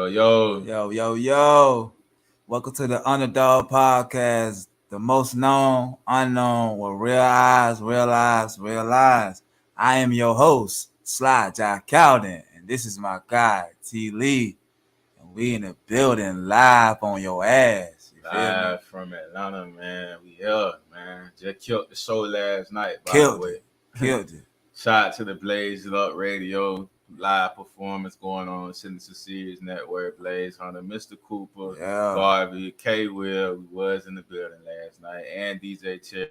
Yo. Yo. Welcome to the Underdawgs Podcast, the most known, unknown, with real eyes, real lives, real lives. I am your host, Sly Jack Cowden, and this is my guy, T. Lee. And we in the building live on your ass. You feel me? Live from Atlanta, man. We here, man. Just killed the show last night, by the Killed way. it. Killed it. Shout out to the Blaze It Up Radio. Live performance going on, Signature Series Network, Blaze Hunter, Mr. Cooper, Yeah. Garvey, K Will, we was in the building last night, and DJ Chill.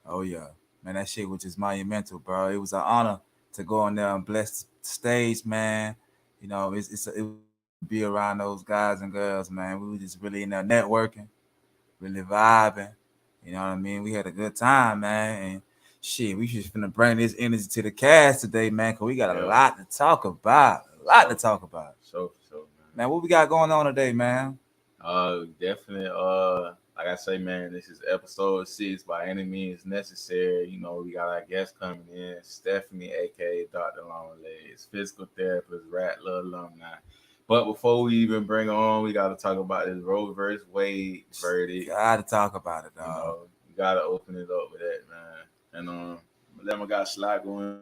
Oh, yeah. Man, that shit was just monumental, bro. It was an honor to go on there and bless the stage, man. You know, it would be around those guys and girls, man. We were just really in there networking, really vibing. You know what I mean? We had a good time, man. And shit, we just finna bring this energy to the cast today, man, because we got a lot to talk about. So, Man, what we got going on today, man? Definitely, like I say, man, this is episode 6 by any means necessary. You know, we got our guest coming in, Stephanie, aka Dr. Longleggs, physical therapist, Rattler alumni. But before we even bring her on, we got to talk about this Roe versus Wade verdict. Got to talk about it, dog. You know, we got to open it up with that, man. And let my guy Sly going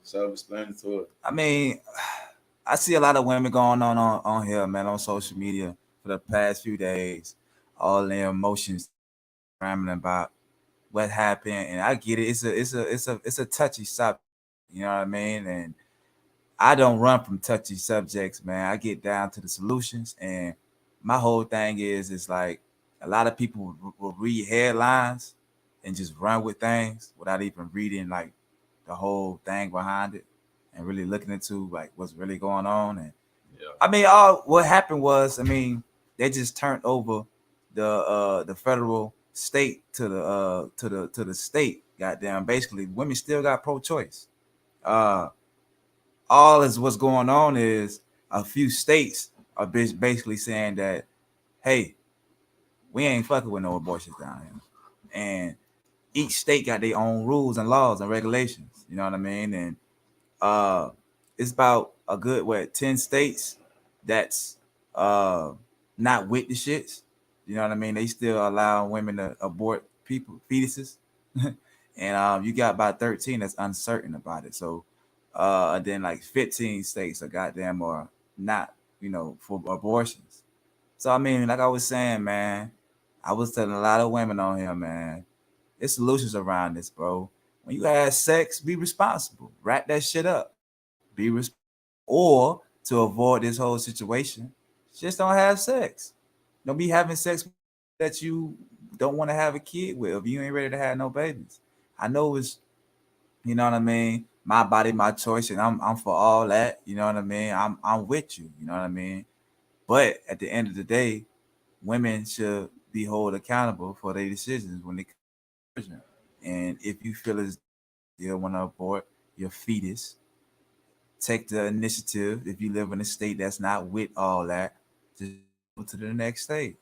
self-explanatory. I mean, I see a lot of women going on here, man, on social media for the past few days, all their emotions rambling about what happened, and I get it. It's a touchy subject, you know what I mean? And I don't run from touchy subjects, man. I get down to the solutions, and my whole thing is like a lot of people will read headlines and just run with things without even reading like the whole thing behind it and really looking into like what's really going on. And I mean, all what happened was, I mean, they just turned over the federal state to the state. Goddamn, basically, women still got pro-choice. All is what's going on is a few states are basically saying that, hey, we ain't fucking with no abortions down here, and each state got their own rules and laws and regulations. You know what I mean? And it's about a good 10 states that's not with the shits. You know what I mean? They still allow women to abort fetuses. And you got about 13 that's uncertain about it. So and then like 15 states are goddamn or not, for abortions. So I mean, like I was saying, man, I was telling a lot of women on here, man, there's solutions around this, bro. When you have sex, be responsible. Wrap that shit up. Be responsible. Or to avoid this whole situation, just don't have sex. Don't be having sex that you don't want to have a kid with if you ain't ready to have no babies. I know it's, you know what I mean, my body, my choice, and I'm for all that. You know what I mean? I'm with you. You know what I mean? But at the end of the day, women should be held accountable for their decisions when they come to abortion. And if you feel as you want to abort your fetus, take the initiative. If you live in a state that's not with all that, just go to the next state.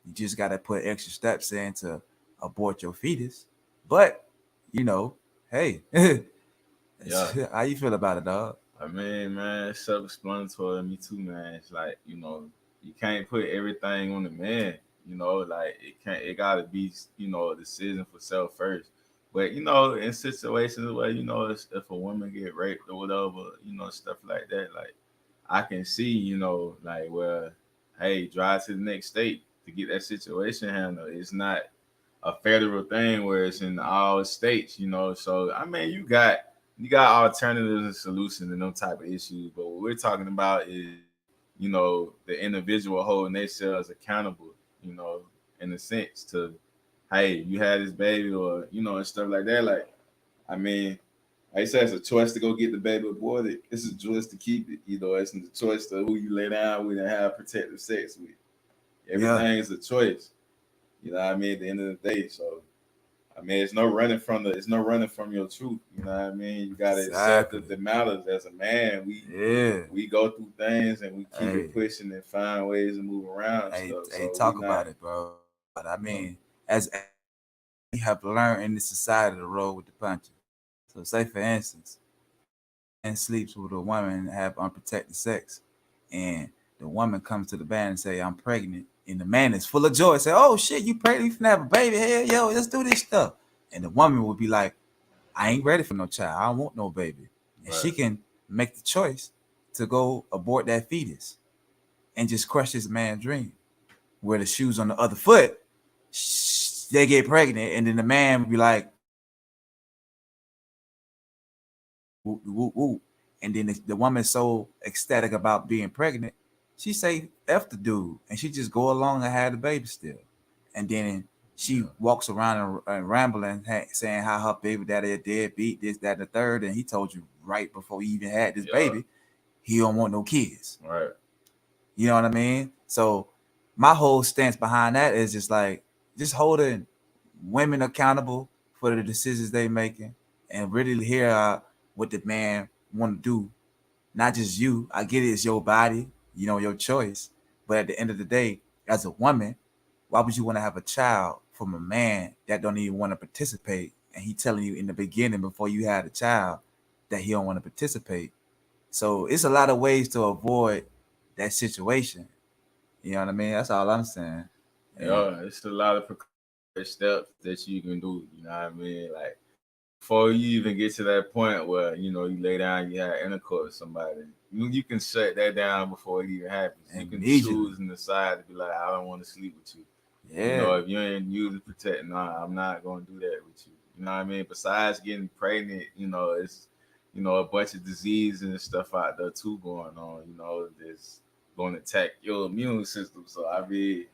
You just got to put extra steps in to abort your fetus. But, hey, how you feel about it, dog? I mean, man, it's self-explanatory. Me too, man. It's like, you can't put everything on the man. Like it gotta be, a decision for self first. But in situations where if a woman get raped or whatever, stuff like that, like I can see, like where, hey, drive to the next state to get that situation handled. It's not a federal thing where it's in all states, So I mean, you got alternatives and solutions and those type of issues. But what we're talking about is, the individual holding themselves accountable, in a sense to, hey, you had this baby or, and stuff like that. Like, I mean, like I said, it's a choice to go get the baby aborted. It's a choice to keep it. It's a choice to who you lay down with and have protective sex with. Everything is a choice. You know what I mean? At the end of the day. So, I mean, it's no running from your truth. You know what I mean? You gotta accept that the matters as a man. We go through things and we keep it pushing and find ways to move around. Talk about it, bro. But I mean, as we have learned in this society to roll with the punches. So, say for instance, and sleeps with a woman and have unprotected sex, and the woman comes to the man and say, I'm pregnant. And the man is full of joy. Say, oh shit, you pregnant? You finna have a baby? Hell, yo, let's do this stuff. And the woman will be like, I ain't ready for no child. I don't want no baby. And Right. she can make the choice to go abort that fetus and just crush this man's dream. Where the shoes on the other foot, they get pregnant, and then the man will be like, woo, woo, woo. And then the woman's so ecstatic about being pregnant, she say F the dude, and she just go along and have the baby still. And then she walks around and rambling, saying how her baby daddy a deadbeat, this, that, and the third, and he told you right before he even had this baby, he don't want no kids. Right. You know what I mean? So my whole stance behind that is just holding women accountable for the decisions they making and really hear what the man want to do. Not just you. I get it, it's your body, your choice. But at the end of the day, as a woman, why would you want to have a child from a man that don't even want to participate? And he telling you in the beginning before you had a child that he don't want to participate. So it's a lot of ways to avoid that situation. You know what I mean? That's all I'm saying. Yeah, it's a lot of precautionary steps that you can do. You know what I mean? Like before you even get to that point where you lay down, you have intercourse with somebody, you can shut that down before it even happens. You can choose and decide to be like, I don't want to sleep with you. Yeah. If you ain't using protect, nah, I'm not gonna do that with you. You know what I mean? Besides getting pregnant, it's a bunch of diseases and stuff out there too going on. That's going to attack your immune system. So I mean,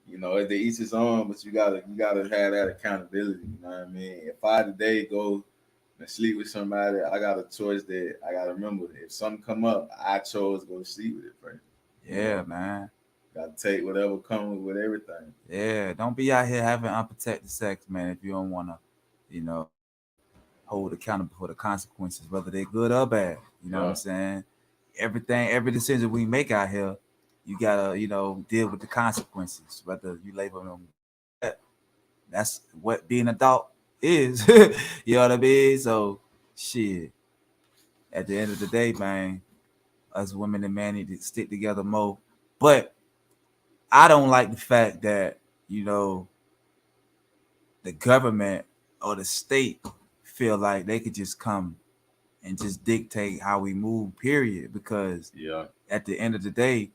they each his own, but you gotta have that accountability. You know what I mean? If I today go and sleep with somebody, I got a choice that I gotta remember. If something come up, I chose to go to sleep with it first. Yeah, man. Gotta take whatever comes with everything. Yeah, don't be out here having unprotected sex, man, if you don't want to, hold accountable for the consequences, whether they're good or bad. You know what I'm saying? Every decision we make out here, you gotta, deal with the consequences, whether you label them. That's what being an adult is. You know what I mean? So, shit. At the end of the day, man, us women and men need to stick together more. But I don't like the fact that, the government or the state feel like they could just come and just dictate how we move, period. Because at the end of the day,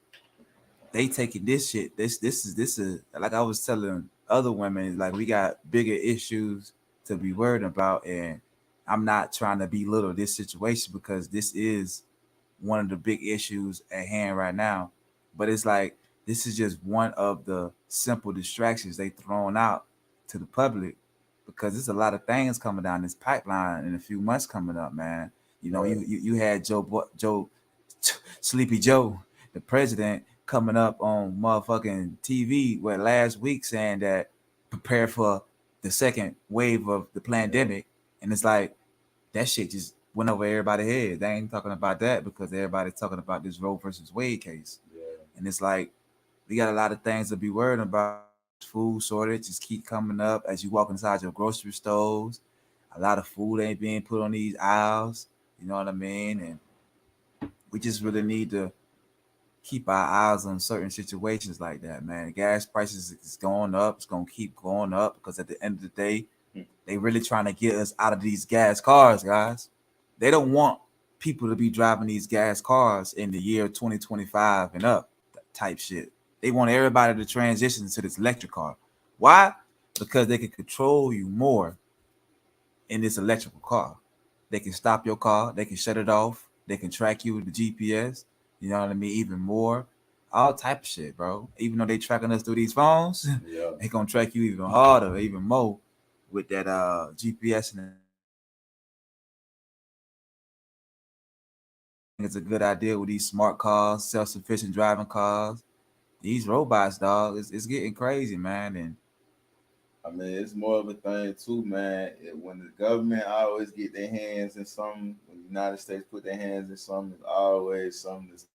they taking this shit. This is like I was telling other women, like we got bigger issues to be worried about. And I'm not trying to belittle this situation because this is one of the big issues at hand right now. But it's like this is just one of the simple distractions they thrown out to the public because there's a lot of things coming down this pipeline in a few months coming up, man. You had Joe Sleepy Joe, the president, coming up on motherfucking TV last week saying that prepare for the second wave of the pandemic, and it's like that shit just went over everybody's head. They ain't talking about that because everybody's talking about this Roe versus Wade case. And it's like we got a lot of things to be worried about. Food shortage just keep coming up as you walk inside your grocery stores. A lot of food ain't being put on these aisles. You know what I mean? And we just really need to keep our eyes on certain situations like that, man. Gas prices is going up. It's gonna keep going up because at the end of the day, they really trying to get us out of these gas cars, guys. They don't want people to be driving these gas cars in the year 2025 and up type shit. They want everybody to transition to this electric car. Why? Because they can control you more in this electrical car. They can stop your car. They can shut it off. They can track you with the GPS. You know what I mean? Even more. All type of shit, bro. Even though they tracking us through these phones, they gonna track you even harder, even more with that GPS. And it's a good idea with these smart cars, self-sufficient driving cars. These robots, dog, it's getting crazy, man. And I mean, it's more of a thing too, man. When the government always get their hands in something, when the United States put their hands in something, it's always something that's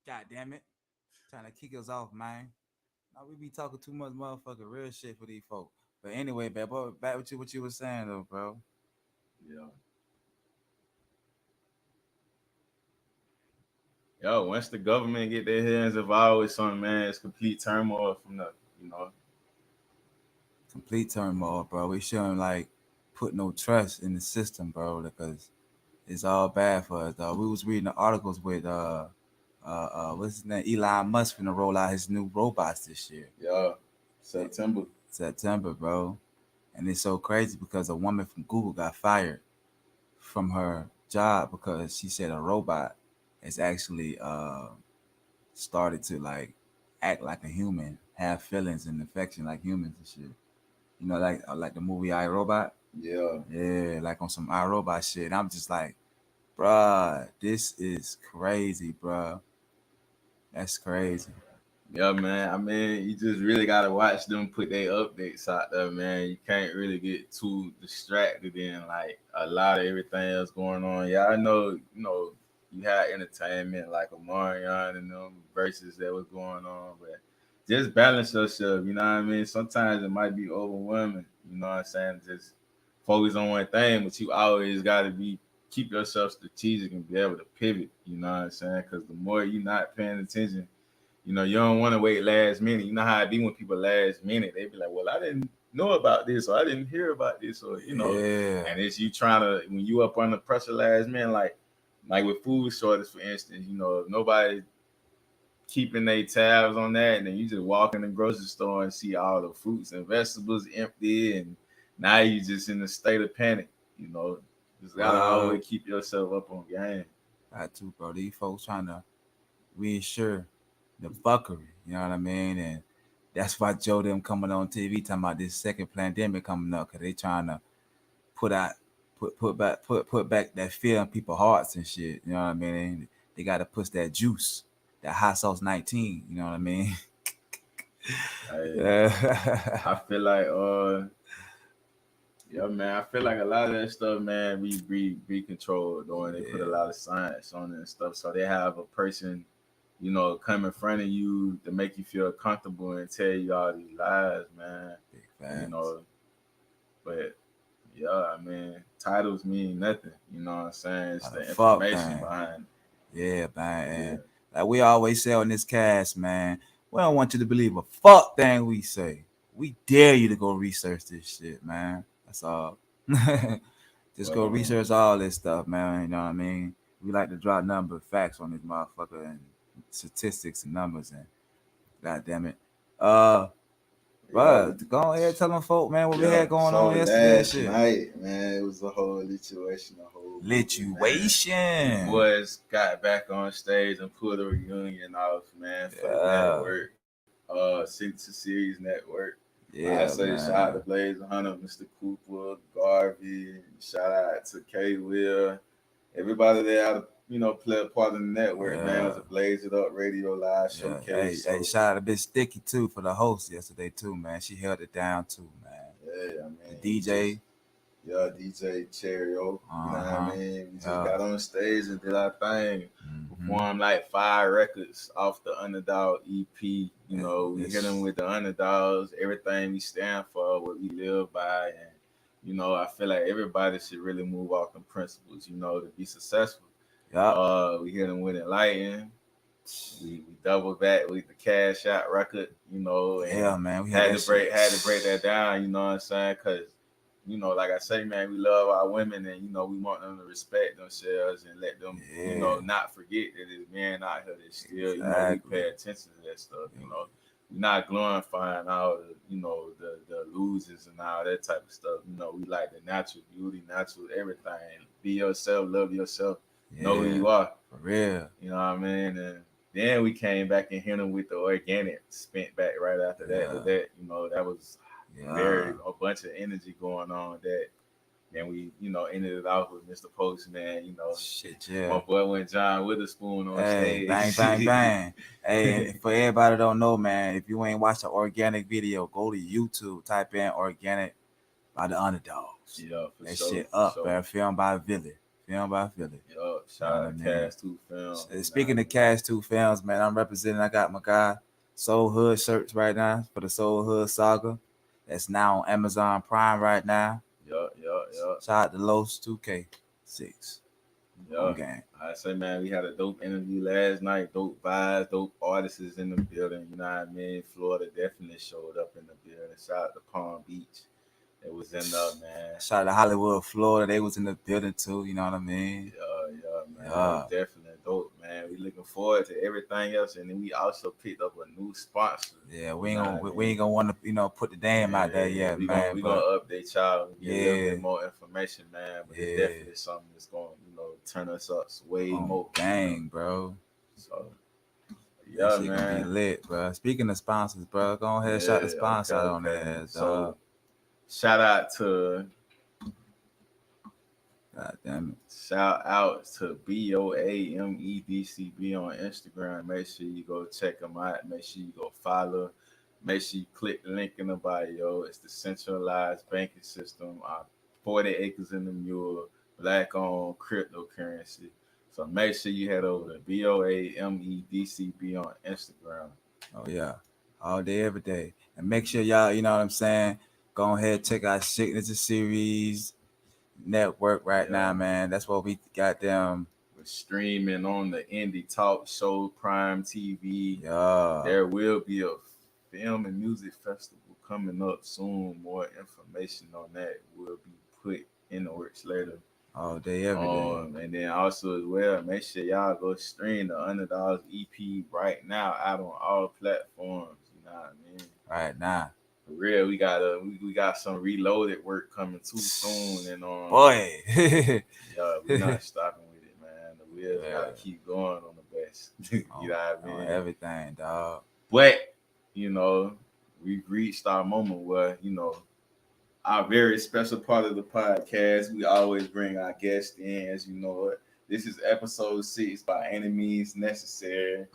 God damn it. Trying to kick us off, man. Now we be talking too much motherfucking real shit for these folks. But anyway, man, bro, back with you what you were saying though, bro. Yeah. Yo, once the government get their hands involved with something, man, it's complete turmoil from the, you know. Complete turmoil, bro. We shouldn't like put no trust in the system, bro, because it's all bad for us, though. We was reading the articles with what's his name? Elon Musk finna roll out his new robots this year. Yeah. September. September, bro. And it's so crazy because a woman from Google got fired from her job because she said a robot has actually started to like act like a human, have feelings and affection like humans and shit. You know, like the movie I, Robot. Yeah. Yeah, like on some I, Robot shit. I'm just like, bruh, this is crazy, bruh. That's crazy. Yeah, man. I mean, you just really gotta watch them put their updates out there, man. You can't really get too distracted in like a lot of everything else going on. Yeah, I know, you had entertainment like Omarion and them verses that was going on, but just balance yourself, you know what I mean? Sometimes it might be overwhelming, you know what I'm saying? Just focus on one thing, but you always gotta keep yourself strategic and be able to pivot, you know what I'm saying? Because the more you're not paying attention, you don't want to wait last minute. You know how it be when people last minute, they be like, well, I didn't know about this, or I didn't hear about this, or Yeah. and it's you trying to, when you up under pressure last minute, like with food shortage, for instance, nobody keeping their tabs on that, and then you just walk in the grocery store and see all the fruits and vegetables empty, and now you just in a state of panic, just gotta always keep yourself up on game. Got to, bro. These folks trying to reassure the fuckery, you know what I mean? And that's why Joe them coming on TV talking about this second pandemic coming up, because they trying to put back that fear in people's hearts and shit, you know what I mean? They got to push that juice, that hot sauce 19, you know what I mean? I feel like yeah, man, I feel like a lot of that stuff, man, be controlled though, and they put a lot of science on it and stuff, so they have a person, come in front of you to make you feel comfortable and tell you all these lies, man. But yeah, I mean, titles mean nothing, you know what I'm saying? It's the information behind it. Yeah, man. Yeah. Like we always say on this cast, man, we don't want you to believe a fuck thing we say. We dare you to go research this shit, man. That's all. Just go research all this stuff, man. You know what I mean? We like to drop number facts on this motherfucker and statistics and numbers, and god damn it. But go ahead, tell them folk, man, what we had going on yesterday. Last night, man, it was a whole lituation. Lituation. Boys got back on stage and pulled a reunion off, man, for the network, Signature Series Network. Yeah, I say shout out to Blaze Hunter, Mr. Cooper, Garvey, shout out to K Will, everybody there, play a part of the network, man. It was a Blaze It Up Radio Live showcase. Hey, shout out to Bitch Sticky too for the host yesterday too, man. She held it down too, man. Yeah, I mean, the DJ. DJ Cherio. You know what I mean? We just got on stage and did our thing. Performed like 5 records off the Underdog EP. We hit them with the Underdogs, everything we stand for, what we live by. And, I feel like everybody should really move off them principles, to be successful. We hit them with Enlighten. We doubled back with the Cash Out record, and man, we had to break that down, you know what I'm saying? Because like I say, man, we love our women, and we want them to respect themselves and let them, not forget that there's men out here that still, we pay attention to that stuff. We're not glorifying all the losers and all that type of stuff. We like the natural beauty, natural everything. Be yourself, love yourself, know who you are. For real. You know what I mean? And then we came back and hit them with the organic, spent back right after that. With that, that was a bunch of energy going on with that. Then we, ended it off with Mr. Postman, my boy went John Witherspoon on stage. Bang, bang, bang. Hey, for everybody don't know, man, if you ain't watched the organic video, go to YouTube, type in organic by the Underdogs. Yeah, for that sure, shit up, man. Filmed by Villy. Film by Philly. Yo, shout out to Cast 2 Films. Speaking of Cast 2 Films, man, I'm representing. I got my guy Soul Hood shirts right now for the Soul Hood Saga. That's now on Amazon Prime right now. Yup. Shout out to Los 2K6. Yeah, I say, man, we had a dope interview last night. Dope vibes, dope artists in the building. You know what I mean? Florida definitely showed up in the building. Shout out to Palm Beach. It was in there, man. Shout out to Hollywood, Florida. They was in the building too. You know what I mean? Yeah, man. Yeah. Definitely dope, man. We looking forward to everything else, and then we also picked up a new sponsor. Yeah, we ain't gonna want to put the name out there yet, man. We gonna update y'all and get a little bit more information, man. But it's definitely something that's gonna turn us up way more. Dang, bro. So yeah, man. Gonna be lit, bro. Speaking of sponsors, bro, go ahead, shout the sponsor out on there. So shout out to. God damn it. Shout out to BOAMEDCB on Instagram. Make sure you go check them out. Make sure you go follow. Make sure you click the link in the bio. It's the centralized banking system. 40 acres in the mule. Black-owned cryptocurrency. So make sure you head over to BOAMEDCB on Instagram. Oh, yeah. All day, every day. And make sure y'all, you know what I'm saying, go ahead, check out Signature Series Network right now, man. That's what we got them. We're streaming on the Indie Talk Show, Prime TV. Yeah. There will be a film and music festival coming up soon. More information on that will be put in the works later. All day, every day. And then also as well, make sure y'all go stream the Underdawgs EP right now out on all platforms. You know what I mean? Right now. For real, we got some reloaded work coming too soon, and boy, yeah, we're not stopping with it, man. The wheels gotta keep going on the best. You know what I mean? Everything, dog. But we've reached our moment where our very special part of the podcast. We always bring our guests in, as you know it. This is episode 6 by Any Means Necessary,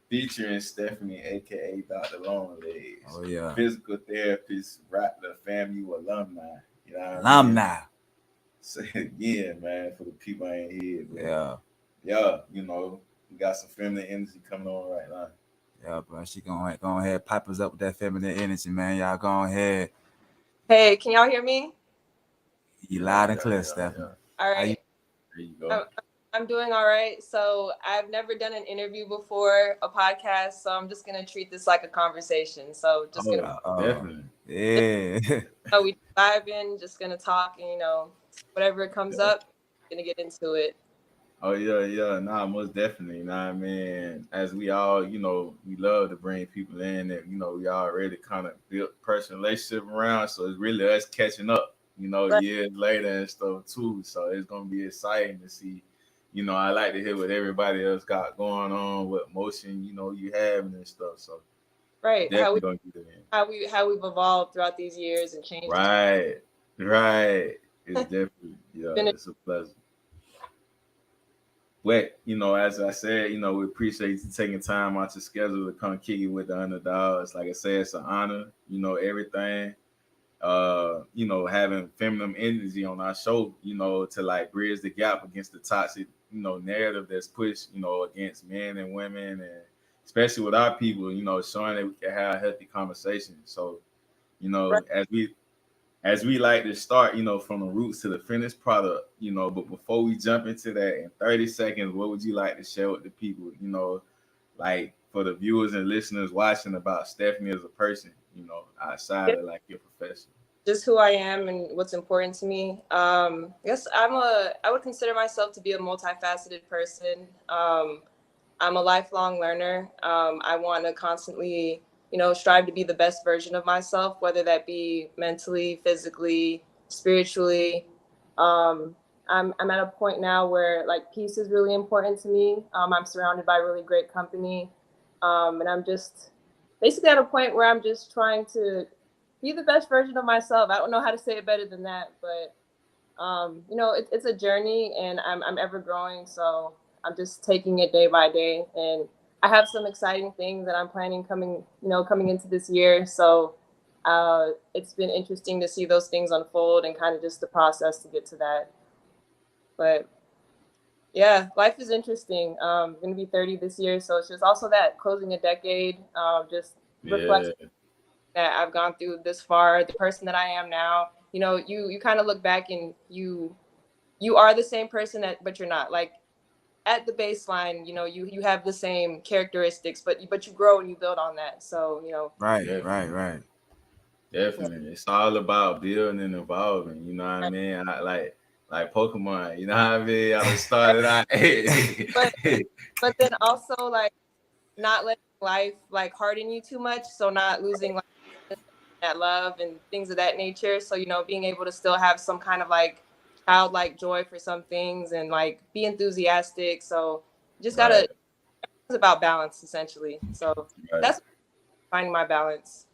featuring Stephanie, aka Dr. Longleggs. Oh yeah. Physical therapist, Rattler FAMU alumni. You know what alumni. I mean? Say it again, man, for the people I ain't here. Yeah. We got some feminine energy coming on right now. Yeah, bro. She go ahead, pipe us up with that feminine energy, man. Y'all go ahead. Hey, can y'all hear me? You loud and clear, Stephanie. All right. There you go. I'm doing all right. So I've never done an interview before, a podcast, so I'm just gonna treat this like a conversation. So just definitely. Yeah. So we dive in, just gonna talk, and whatever comes up, gonna get into it. Oh yeah. Nah, most definitely. I mean, as we all, we love to bring people in that, we already kind of built personal relationship around. So it's really us catching up, Right. years later and stuff too. So it's gonna be exciting to see. I like to hear what everybody else got going on, what motion, you having and stuff. So right, definitely gonna get it in. how we've evolved throughout these years and changed. Right. It's definitely it's a pleasure. But, as I said, we appreciate you taking time out your schedule to come kick it with the Underdogs. Like I said, it's an honor, everything. Having feminine energy on our show, to like bridge the gap against the toxic, narrative that's pushed, against men and women, and especially with our people, showing that we can have healthy conversations. So, Right. as we like to start, from the roots to the finished product, but before we jump into that, in 30 seconds, what would you like to share with the people, like for the viewers and listeners watching about Stephanie as a person, outside of like your profession? Just who I am and what's important to me. I guess I would consider myself to be a multifaceted person. I'm a lifelong learner. I want to constantly strive to be the best version of myself, whether that be mentally, physically, spiritually. I'm at a point now where like peace is really important to me. I'm surrounded by really great company. And I'm just basically at a point where I'm just trying to be the best version of myself. I don't know how to say it better than that, but it's a journey, and I'm ever growing. So I'm just taking it day by day, and I have some exciting things that I'm planning coming into this year. So it's been interesting to see those things unfold and kind of just the process to get to that. But Yeah, life is interesting. I'm gonna be 30 this year, so it's just also that closing a decade. Just Yeah, reflecting that I've gone through this far, the person that I am now. You know, you kind of look back and you are the same person that, but you're not. Like at the baseline, you know, you have the same characteristics, but you grow and you build on that. So you know, Right, right, definitely. right. yeah. Definitely. It's all about building and evolving. You know what I mean? Like Pokemon. You know what I mean? I just started out. But but then also like not letting life like harden you too much. So not losing like that love and things of that nature. So, you know, being able to still have some kind of like childlike joy for some things and like be enthusiastic. So just gotta, Right. it's about balance essentially. So Right. that's finding my balance.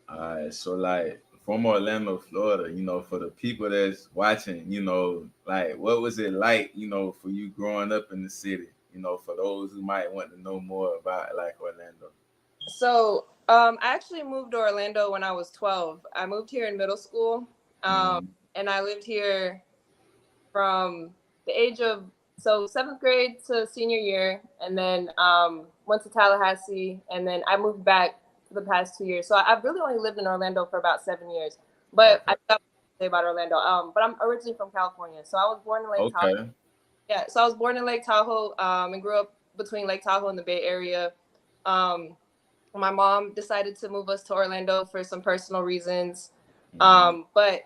All right. So like from Orlando, Florida, for the people that's watching, like what was it like, for you growing up in the city? For those who might want to know more about like Orlando. So I actually moved to Orlando when I was 12. I moved here in middle school. Um, Mm-hmm. and I lived here from the age of seventh grade to senior year, and then went to Tallahassee, and then I moved back for the past 2 years. So I've really only lived in Orlando for about 7 years. But Okay. I got to say about Orlando. But I'm originally from California, so I was born in Lake Tahoe. Okay. Yeah, so I was born in Lake Tahoe, and grew up between Lake Tahoe and the Bay Area. Um, my mom decided to move us to Orlando for some personal reasons. Mm-hmm. But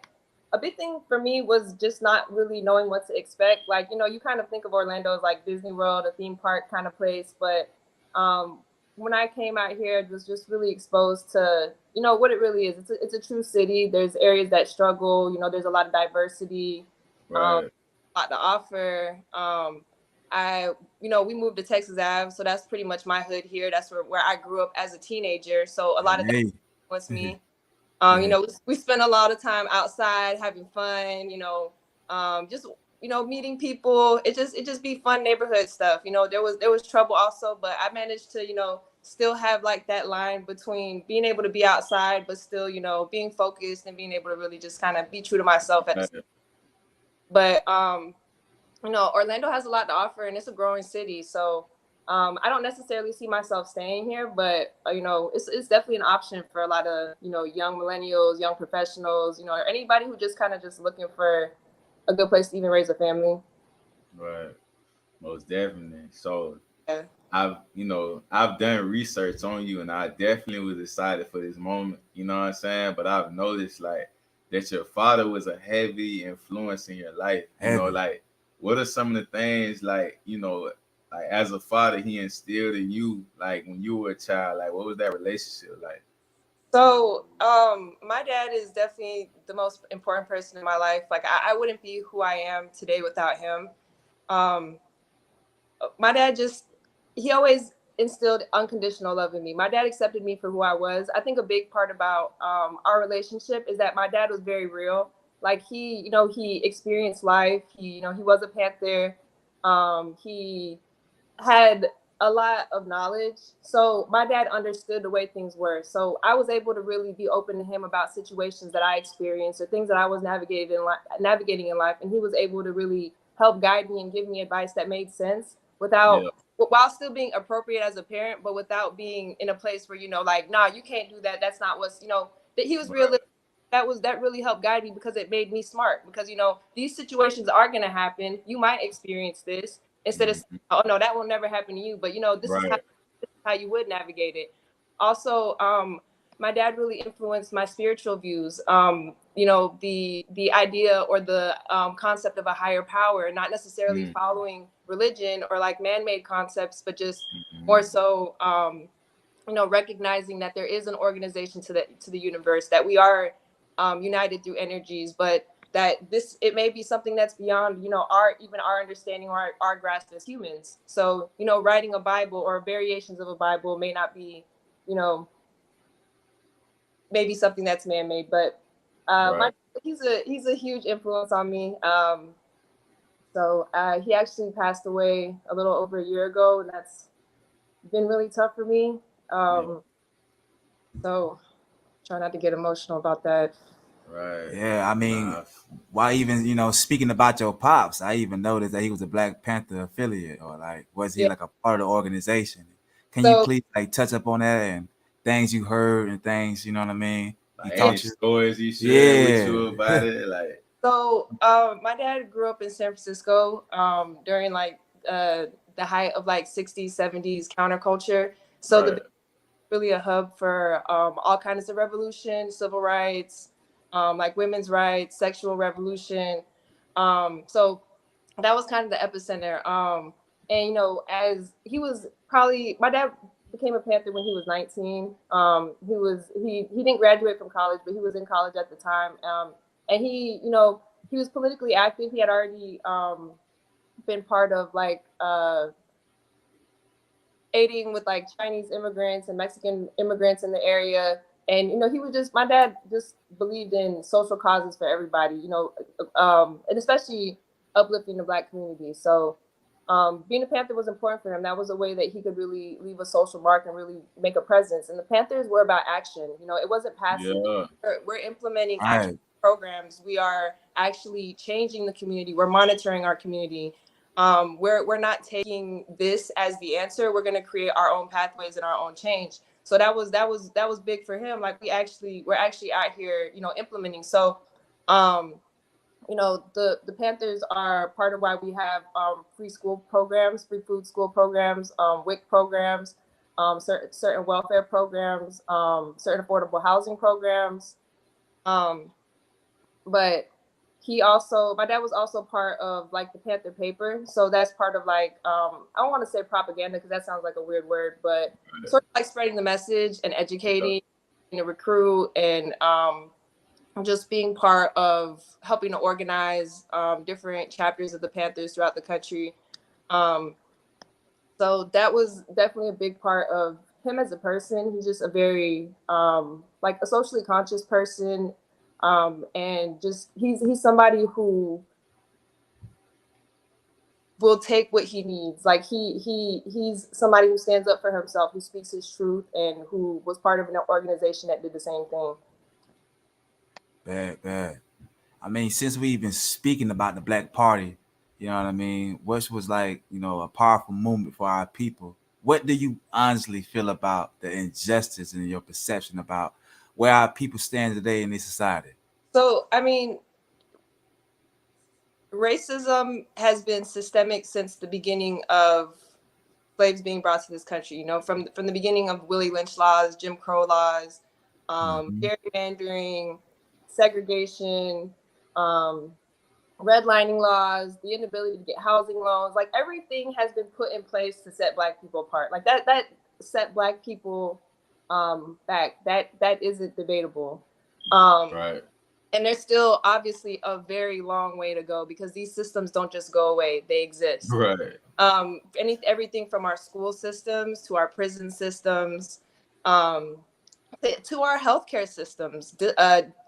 a big thing for me was just not really knowing what to expect. Like, you know, you kind of think of Orlando as like Disney World, a theme park kind of place. But um, when I came out here, I was just really exposed to, you know, what it really is. It's a true city. There's areas that struggle. You know, there's a lot of diversity, Right. a lot to offer. I, you know, we moved to Texas Ave, so that's pretty much my hood here. That's where I grew up as a teenager. So a lot of that Hey. was me. You Yeah. know, we spent a lot of time outside having fun, you know, just, you know, meeting people. It just be fun neighborhood stuff. You know, there was trouble also, but I managed to, you know, still have like that line between being able to be outside, but still, you know, being focused and being able to really just kind of be true to myself at the Right. but you know, Orlando has a lot to offer and it's a growing city. So I don't necessarily see myself staying here, but you know, it's definitely an option for a lot of, you know, young millennials, young professionals, you know, or anybody who just kind of just looking for a good place to even raise a family. Right. Most definitely. So Yeah. I've done research on you and I definitely was excited for this moment, you know what I'm saying? But I've noticed like that your father was a heavy influence in your life. Heavy. Like what are some of the things like, like as a father he instilled in you like when you were a child? Like what was that relationship like? So my dad is definitely the most important person in my life. Like I wouldn't be who I am today without him. Um, my dad just he always instilled unconditional love in me. My dad accepted me for who I was. I think a big part about our relationship is that my dad was very real. Like he, you know, he experienced life. He, you know, he was a Panther. He had a lot of knowledge. So my dad understood the way things were. So I was able to really be open to him about situations that I experienced or things that I was navigating in life. And he was able to really help guide me and give me advice that made sense Yeah. without while still being appropriate as a parent, but without being in a place where, you know, like, nah, you can't do that. That's not what's, you know, that he was Right. realistic. That really helped guide me because it made me smart because, you know, these situations are going to happen. You might experience this instead of, Mhm. oh no, that will never happen to you, but you know, Right. this is how you would navigate it. Also, my dad really influenced my spiritual views. You know, the idea or the concept of a higher power, not necessarily Mhm. following religion or like man-made concepts, but just more Mhm. so you know, recognizing that there is an organization to the universe, that we are united through energies, but that this it may be something that's beyond, you know, our understanding or our grasp as humans. So, you know, writing a Bible or variations of a Bible may not be, you know, maybe something that's man-made, but my Right. he's a huge influence on me. He actually passed away a little over a year ago, and that's been really tough for me. Yeah. Um, so try not to get emotional about that. Right. Yeah, I mean, Nah, why even, speaking about your pops, I even noticed that he was a Black Panther affiliate, or like, was he Yeah. like a part of the organization? Can you So please like touch up on that and things you heard and things, you know what I mean? He like any taught you? stories he shared with Yeah. you about it, like my dad grew up in San Francisco during like the height of like 60s, 70s counterculture. So the right, Bay is really a hub for all kinds of revolution, civil rights, like women's rights, sexual revolution. So that was kind of the epicenter. And as he was probably my dad became a Panther when he was 19. He didn't graduate from college, but he was in college at the time. And he was politically active. He had already been part of like aiding with like Chinese immigrants and Mexican immigrants in the area. And he was just my dad just believed in social causes for everybody, and especially uplifting the Black community. So being a Panther was important for him. That was a way that he could really leave a social mark and really make a presence. And the Panthers were about action. It wasn't passive. yeah, We're implementing action Right. programs. We are actually changing the community. We're monitoring our community. We're not taking this as the answer. We're going to create our own pathways and our own change. So that was big for him. Like we're actually out here, implementing. So, the Panthers are part of why we have free school programs, free food school programs, WIC programs, certain welfare programs, certain affordable housing programs. Um, but my dad was also part of like the Panther paper. So that's part of like, I don't want to say propaganda because that sounds like a weird word, but sort of like spreading the message and educating and to recruit and just being part of helping to organize different chapters of the Panthers throughout the country. Um, so that was definitely a big part of him as a person. He's just a very like a socially conscious person, and just he's somebody who will take what he needs. Like he's somebody who stands up for himself, who speaks his truth, and who was part of an organization that did the same thing. Bad, bad. I mean, since we've been speaking about the Black Party, you know what I mean, which was like, a powerful movement for our people. What do you honestly feel about the injustice and your perception about where our people stand today in this society? So I mean, racism has been systemic since the beginning of slaves being brought to this country. From the beginning of Willie Lynch laws, Jim Crow laws, Mm-hmm. gerrymandering, segregation, um, redlining laws, the inability to get housing loans. Like everything has been put in place to set Black people apart. Like that set Black people back. That isn't debatable. Um, right, and there's still obviously a very long way to go because these systems don't just go away; they exist. right, Everything from our school systems to our prison systems, um, to our healthcare systems.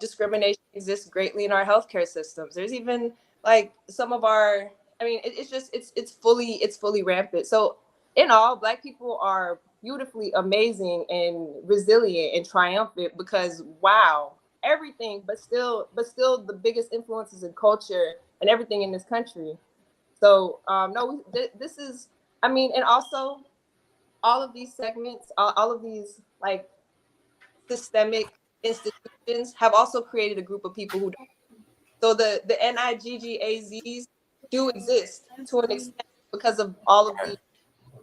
Discrimination exists greatly in our healthcare systems. There's even like some of our. I mean, it's fully rampant. So in all, Black people are beautifully amazing and resilient and triumphant because wow, everything, but still the biggest influences in culture and everything in this country. So no, this is. I mean, and also all of these segments, all of these like systemic institutions have also created a group of people who don't. So the NIGGAZs do exist to an extent because of all of the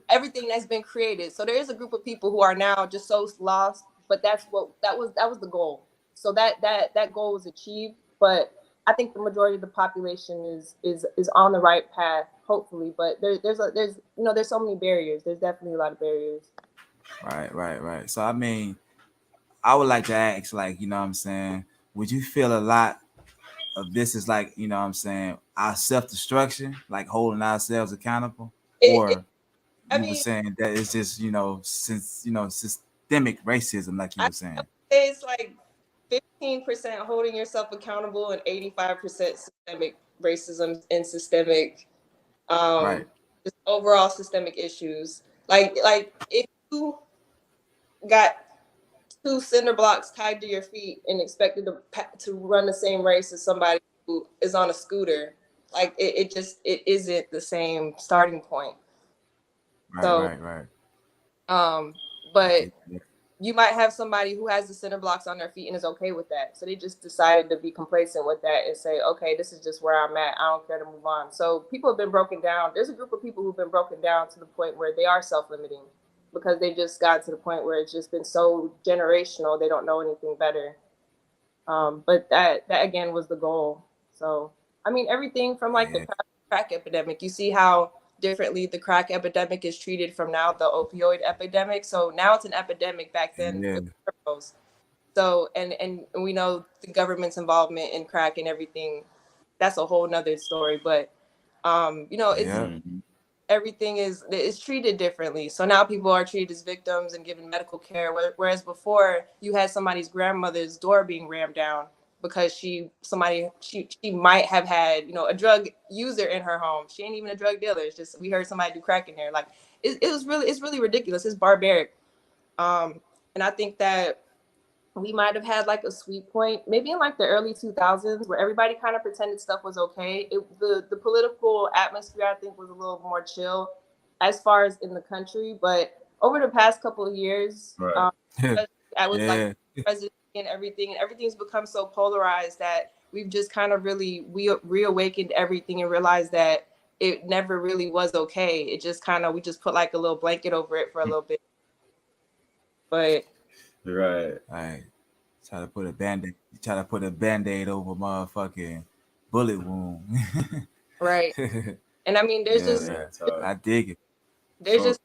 everything that's been created. So there is a group of people who are now just so lost, but that was the goal. So that goal was achieved, but I think the majority of the population is on the right path, hopefully. But there's so many barriers. There's definitely a lot of barriers. Right, right, right. So, I mean, I would like to ask, like, what I'm saying, would you feel a lot of this is like, what I'm saying, our self-destruction, like holding ourselves accountable? It, it Or I you were mean, saying that it's just, since, systemic racism, like you I were saying? would say it's like 15% holding yourself accountable and 85% systemic racism and systemic Right. just overall systemic issues. Like if you got two cinder blocks tied to your feet and expected to run the same race as somebody who is on a scooter. Like it isn't the same starting point. Right, So, right, right. um, I but get that. you might have somebody who has the cinder blocks on their feet and is okay with that. So they just decided to be complacent with that and say, okay, this is just where I'm at. I don't care to move on. So people have been broken down. There's a group of people who've been broken down to the point where they are self-limiting because they just got to the point where it's just been so generational. They don't know anything better. But that again was the goal. So, I mean, everything from like the Yeah, crack epidemic, you see how differently the crack epidemic is treated from now the opioid epidemic. So now it's an epidemic. Back then yeah, it was criminals. So and we know the government's involvement in crack and everything. That's a whole nother story. But it's yeah, Mm-hmm. everything is treated differently. So now people are treated as victims and given medical care, whereas before you had somebody's grandmother's door being rammed down because she might have had a drug user in her home. She ain't even a drug dealer. It's just we heard somebody do crack in there. Like it's really ridiculous. It's barbaric. And I think that we might have had like a sweet point maybe in like the early 2000s where everybody kind of pretended stuff was okay. The political atmosphere I think was a little more chill as far as in the country, but over the past couple of years, Right. I was like yeah, presidency and everything's become so polarized that we've just kind of really we reawakened everything and realized that it never really was okay. It just kind of we just put like a little blanket over it for a little bit, but Right. right. Try to put a band-aid over motherfucking bullet wound. right. And I mean, Yeah, Real yeah. talk. I dig it. there's So just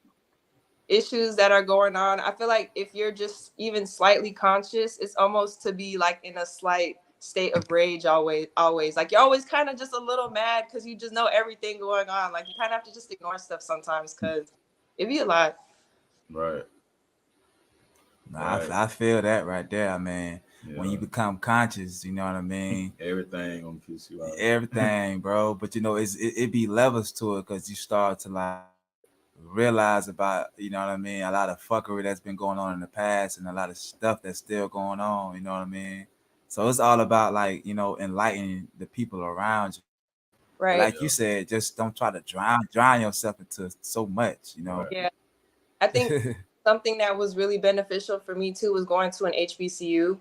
issues that are going on. I feel like if you're just even slightly conscious, it's almost to be like in a slight state of rage always. Like you're always kind of just a little mad because you just know everything going on. Like you kind of have to just ignore stuff sometimes because it be a lot. right, Nah, right. I feel that right there, man. When you Yeah. become conscious, you know what I mean? Everything gonna piss you off. Everything, bro. But it be levels to it because you start to like realize about, you know what I mean, a lot of fuckery that's been going on in the past and a lot of stuff that's still going on, you know what I mean? So it's all about like, enlightening the people around you. But Right. like you Yeah. said, just don't try to drown yourself into so much. Right. Yeah. I think something that was really beneficial for me too was going to an HBCU.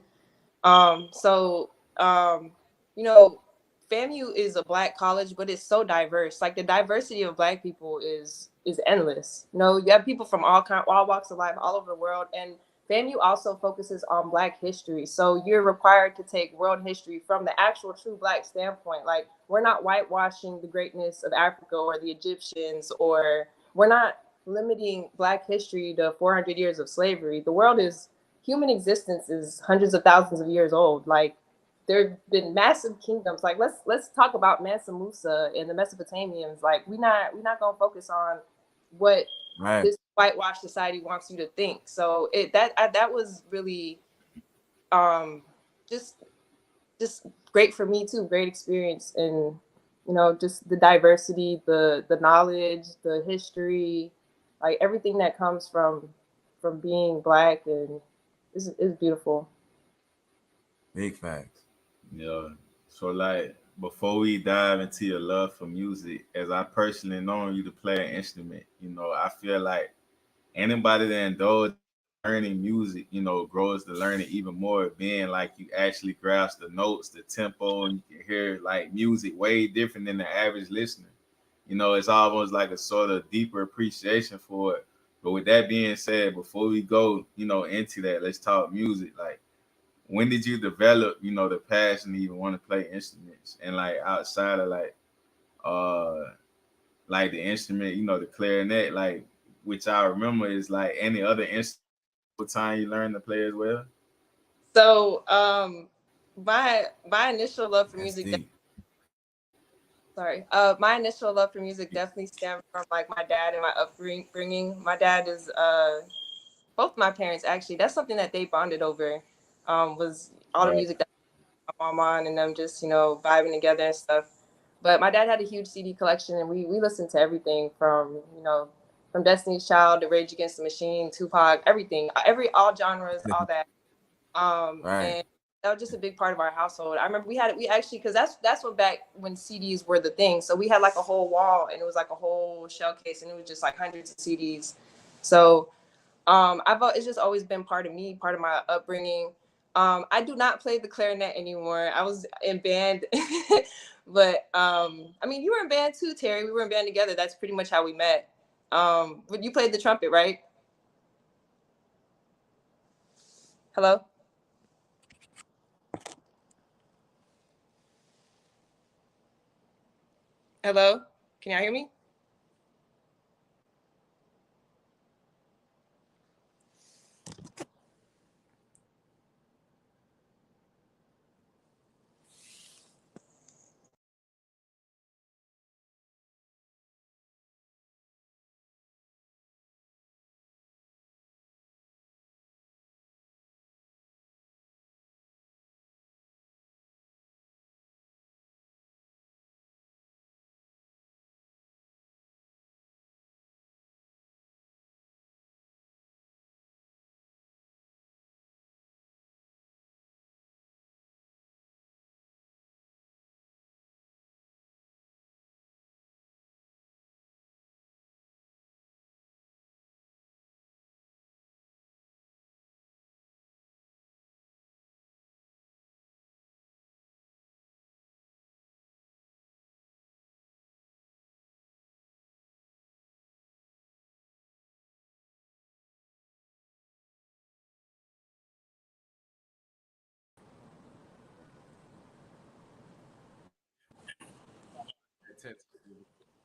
So you know, FAMU is a black college, but it's so diverse. Like the diversity of black people is endless. You have people from all walks of life, all over the world, and FAMU also focuses on Black history. So you're required to take world history from the actual true Black standpoint. Like we're not whitewashing the greatness of Africa or the Egyptians, or we're not limiting Black history to 400 years of slavery. The world is human existence is hundreds of thousands of years old. Like there've been massive kingdoms. Like let's talk about Mansa Musa and the Mesopotamians. Like we're not gonna focus on what Right. this whitewash society wants you to think. So that was really um just just great for me too. Great experience, and just the diversity, the knowledge, the history, like everything that comes from being black, and is beautiful. Big facts. Yeah. So like before we dive into your love for music, as I personally know you to play an instrument, I feel like anybody that indulge learning music, grows to learn it even more, being like you actually grasp the notes, the tempo, and you can hear like music way different than the average listener. It's almost like a sort of deeper appreciation for it. But with that being said, before we go, into that, let's talk music. Like when did you develop, the passion to even want to play instruments? And like outside of uh like the instrument, the clarinet, like which I remember is like any other instrument time you learn to play as well. So my initial love for That's music deep. my initial love for music definitely stemmed from like my dad and my upbringing. My dad is both my parents actually. That's something that they bonded over. Was all the Right. music that my mom on and them just vibing together and stuff. But my dad had a huge CD collection, and we listened to everything from Destiny's Child to Rage Against the Machine, Tupac, everything, all genres, all that. Right. And that was just a big part of our household. I remember we actually, because that's what back when CDs were the thing. So we had like a whole wall, and it was like a whole shell case, and it was just like hundreds of CDs. So it's just always been part of me, part of my upbringing. I do not play the clarinet anymore. I was in band, but I mean, you were in band too, Terry. We were in band together. That's pretty much how we met. But you played the trumpet, right? Hello? Hello? Can y'all hear me?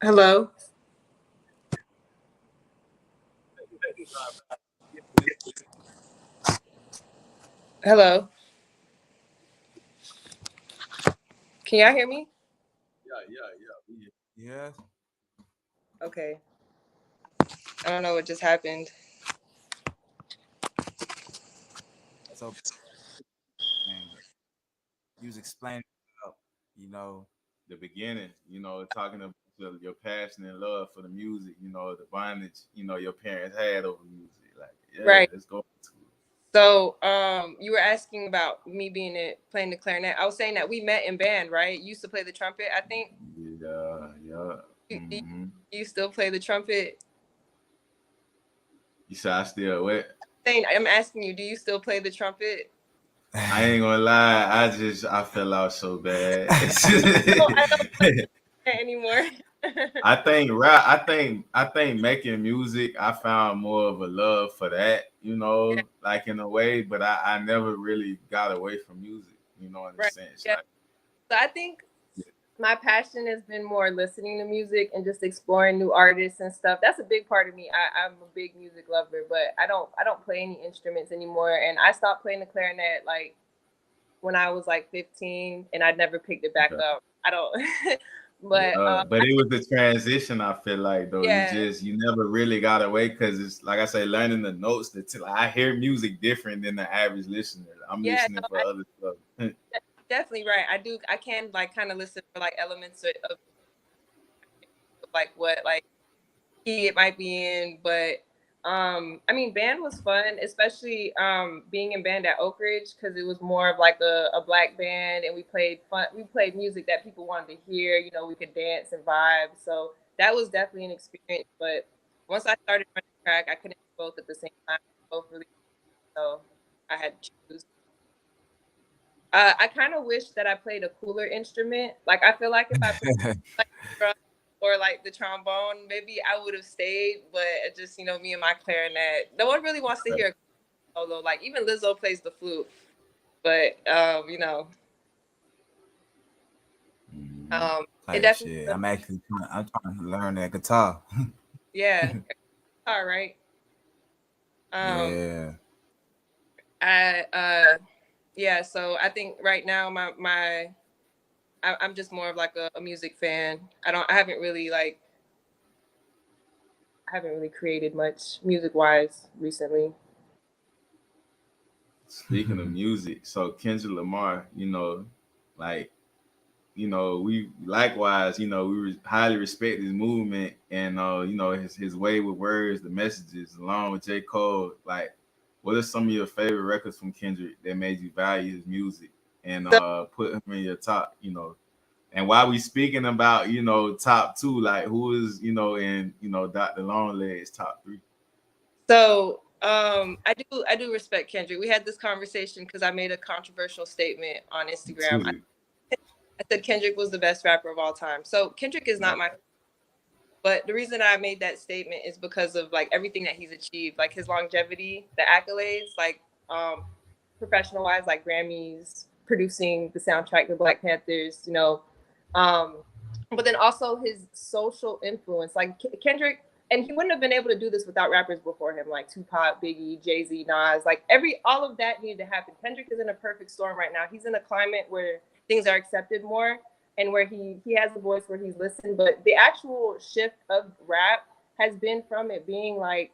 Hello? Hello? Can y'all hear me? Yes. Okay. I don't know what just happened. So, man, you was explaining, you know, The beginning, talking about your passion and love for the music, the bondage, your parents had over music. Like, yeah, Right. let's go to it. So, you were asking about me playing the clarinet. I was saying that we met in band, right? You used to play the trumpet, I think. Yeah, yeah. Mm-hmm. You still play the trumpet? You said I still wet. I'm asking you, do you still play the trumpet? I ain't gonna lie, I fell out so bad. I don't play it anymore. I think making music, I found more of a love for that, Yeah, like in a way, but I never really got away from music, in a right. sense. Yeah. Like, So I think my passion has been more listening to music and just exploring new artists and stuff. That's a big part of me. I'm a big music lover, but I don't play any instruments anymore. And I stopped playing the clarinet like when I was like 15, and I'd never picked it back okay. up. I don't, but But it was the transition. I feel like though yeah, you never really got away because it's like I say, learning the notes. Like, I hear music different than the average listener. I'm yeah, listening no, for other stuff. definitely right. I do. I can like kind of listen for like elements of like what like key it might be in, but I mean band was fun, especially being in band at Oak Ridge, because it was more of like a black band, and we played music that people wanted to hear, we could dance and vibe, so that was definitely an experience. But once I started running track, I couldn't do both at the same time, both really, so I had to choose. I kind of wish that I played a cooler instrument. Like I feel like if I played like drum or like the trombone, maybe I would have stayed. But it just me and my clarinet. No one really wants to hear a solo. Like even Lizzo plays the flute, but Mhm. it Type definitely shit. I'm trying to learn that guitar. yeah. All right. Um, Yeah. I yeah. So I think right now I'm just more of like a music fan. I haven't really created much music wise recently. Speaking of music, so Kendrick Lamar, like we likewise, we highly respect his movement and his way with words, the messages, along with J. Cole. Like, what are some of your favorite records from Kendrick that made you value his music and So, put him in your top, and while we speaking about, top two, like who is, in, Dr. Longleggs top three? I do respect Kendrick. We had this conversation because I made a controversial statement on Instagram. Tweeted. I said Kendrick was the best rapper of all time. So Kendrick is not my, but the reason I made that statement is because of like everything that he's achieved, like his longevity, the accolades, like professional wise, like Grammys, producing the soundtrack to Black Panthers, um, but then also his social influence, like Kendrick. And he wouldn't have been able to do this without rappers before him, like Tupac, Biggie, Jay-Z, Nas. Like all of that needed to happen. Kendrick is in a perfect storm right now. He's in a climate where things are accepted more, and where he has a voice where he's listened. But the actual shift of rap has been from it being like,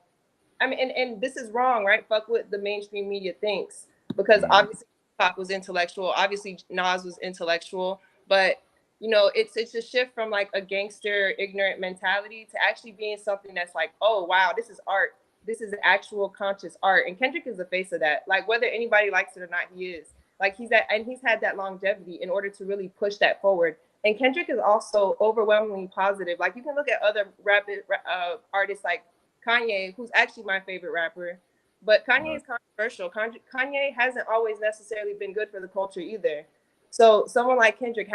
I mean, and this is wrong, right? Fuck what the mainstream media thinks, because obviously Tupac was intellectual, obviously Nas was intellectual, but it's a shift from like a gangster, ignorant mentality to actually being something that's like, oh wow, this is art. This is actual conscious art. And Kendrick is the face of that. Like whether anybody likes it or not, he is. Like he's had that longevity in order to really push that forward. And Kendrick is also overwhelmingly positive. Like you can look at other artists like Kanye, who's actually my favorite rapper. But Kanye is controversial. Kanye hasn't always necessarily been good for the culture either. So someone like Kendrick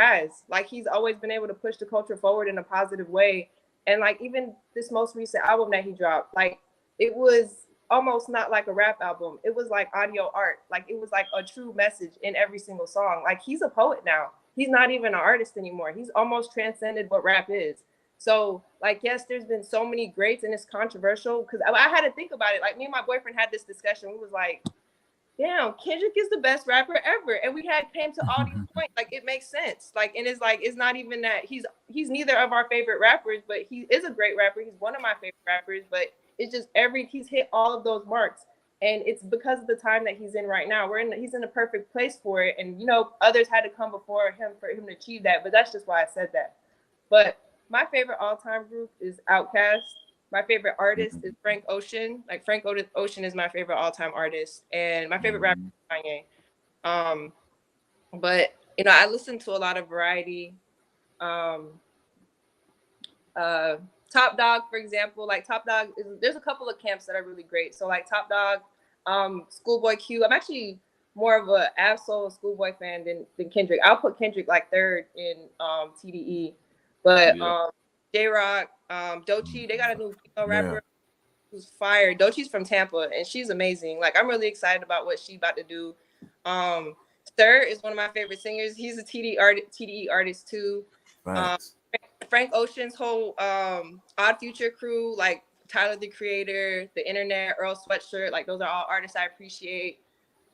he's always been able to push the culture forward in a positive way. And like even this most recent album that he dropped, like it was almost not like a rap album. It was like audio art. Like it was like a true message in every single song. Like he's a poet now. He's not even an artist anymore. He's almost transcended what rap is. So like, yes, there's been so many greats and it's controversial because I had to think about it. Like me and my boyfriend had this discussion. We was like, damn, Kendrick is the best rapper ever. And we had came to all these points. Like it makes sense. Like, and it's not even that he's neither of our favorite rappers, but he is a great rapper. He's one of my favorite rappers, but it's just he's hit all of those marks. And it's because of the time that he's in right now. He's in a perfect place for it. And others had to come before him for him to achieve that. But that's just why I said that. But my favorite all-time group is Outkast. My favorite artist is Frank Ocean. Like Frank Ocean is my favorite all-time artist, and my favorite rapper is Kanye. But I listen to a lot of variety. Top Dog, for example, like Top Dog there's a couple of camps that are really great. So like Top Dog, Schoolboy Q. I'm actually more of a Absol Schoolboy fan than Kendrick. I'll put Kendrick like third in TDE, but J Rock, Doechii, they got a new female rapper who's fired. Doechii's from Tampa and she's amazing. Like I'm really excited about what she's about to do. Sir is one of my favorite singers. He's a TDE artist too. Frank Ocean's whole Odd Future crew, like Tyler the Creator, The Internet, Earl Sweatshirt, like those are all artists I appreciate.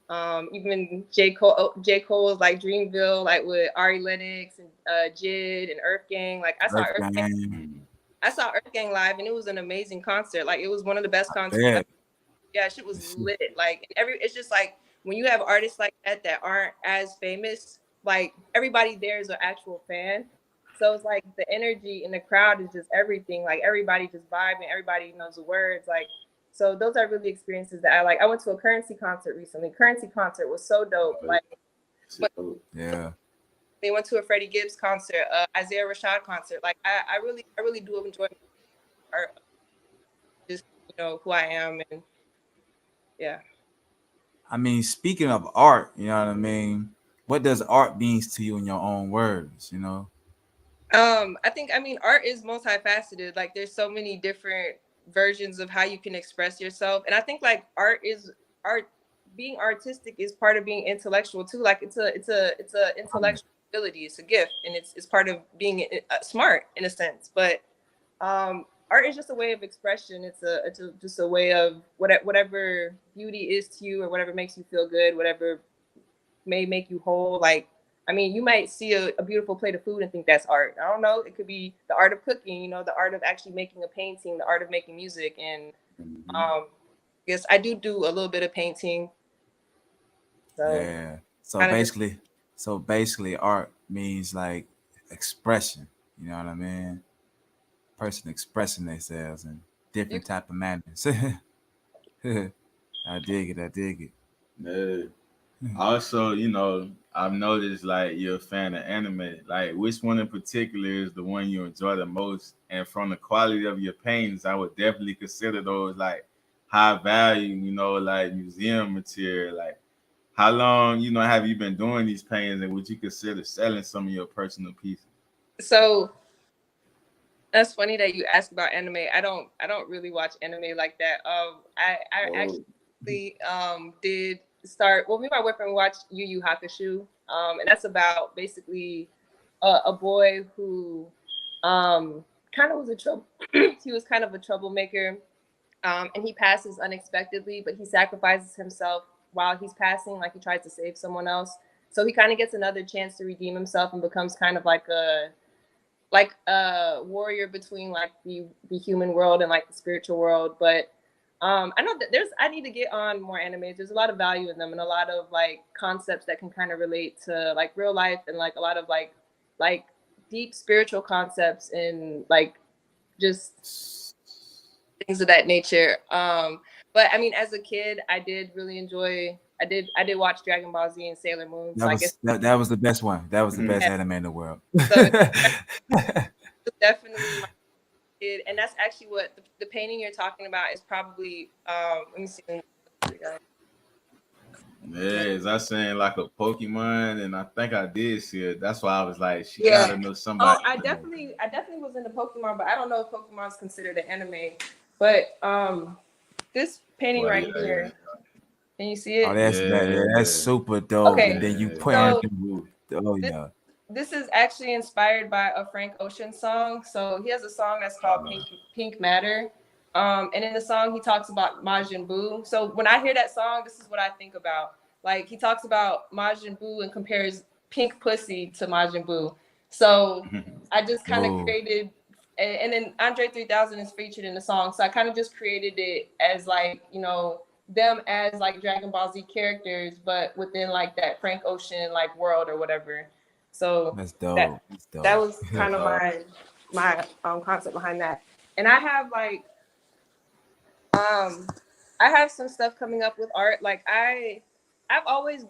Even J. Cole's like Dreamville, like with Ari Lennox and Jid and Earth Gang. Like I saw Earth Gang live and it was an amazing concert. Like it was one of the best concerts. Yeah, shit was lit. Like it's just like when you have artists like that aren't as famous, like everybody there is an actual fan. So it's like the energy in the crowd is just everything. Like everybody just vibing, everybody knows the words. Like, so those are really experiences that I like. I went to a Currency concert recently. Currency concert was so dope. Like, they went to a Freddie Gibbs concert, Isaiah Rashad concert. Like, I really do enjoy art, just who I am, and yeah. I mean, speaking of art, you know what I mean? What does art means to you in your own words, I mean, art is multifaceted. Like there's so many different versions of how you can express yourself. And I think like art, being artistic is part of being intellectual too. Like it's a intellectual ability. It's a gift. And it's part of being smart in a sense. But art is just a way of expression. It's just a way of whatever beauty is to you or whatever makes you feel good, whatever may make you whole. Like, I mean, you might see a beautiful plate of food and think that's art. I don't know. It could be the art of cooking, the art of actually making a painting, the art of making music. And yes, I do a little bit of painting. So basically art means like expression. You know what I mean? Person expressing themselves in different type of manners. I dig it. I dig it. Yeah. Also, I've noticed like you're a fan of anime. Like, which one in particular is the one you enjoy the most? And from the quality of your paintings, I would definitely consider those like high value, like museum material. Like, how long, have you been doing these paintings, and would you consider selling some of your personal pieces? So that's funny that you ask about anime. I don't really watch anime like that. I Oh, actually did start. Well, me and my boyfriend watched Yu Yu Hakusho, and that's about basically a boy who kind of was a trouble. He was kind of a troublemaker, and he passes unexpectedly, but he sacrifices himself while he's passing, like he tries to save someone else. So he kind of gets another chance to redeem himself and becomes kind of like a warrior between like the human world and like the spiritual world. But I know that I need to get on more animes. There's a lot of value in them and a lot of like concepts that can kind of relate to like real life and like a lot of like deep spiritual concepts and like just things of that nature. But I mean, as a kid, I did really enjoy. I did watch Dragon Ball Z and Sailor Moon. So That I was guess that was the best one. That was the best yeah. anime in the world. So it's definitely my kid, and that's actually what the painting you're talking about is probably. Let me see. yeah, is that saying like a Pokemon? And I think I did see it. That's why I was like, she Yeah. gotta know Oh, somebody. I definitely was into Pokemon, but I don't know if Pokemon is considered an anime. But this painting Well, right yeah, here, can you see Oh, it? that's bad. Yeah, that's yeah, super dope. Okay, And then you yeah. plant so them. Oh this yeah. this is actually inspired by a Frank Ocean song. So he has a song that's called Pink Matter. And in the song he talks about Majin Buu. So when I hear that song, this is what I think about. Like he talks about Majin Buu and compares pink pussy to Majin Buu. So I just kind of Oh, created, and then Andre 3000 is featured in the song. So I kind of just created it as like, them as like Dragon Ball Z characters, but within like that Frank Ocean like world or whatever. So that's that dope. That's that dope. was kind of my concept behind that. And I have like I have some stuff coming up with art. Like I've always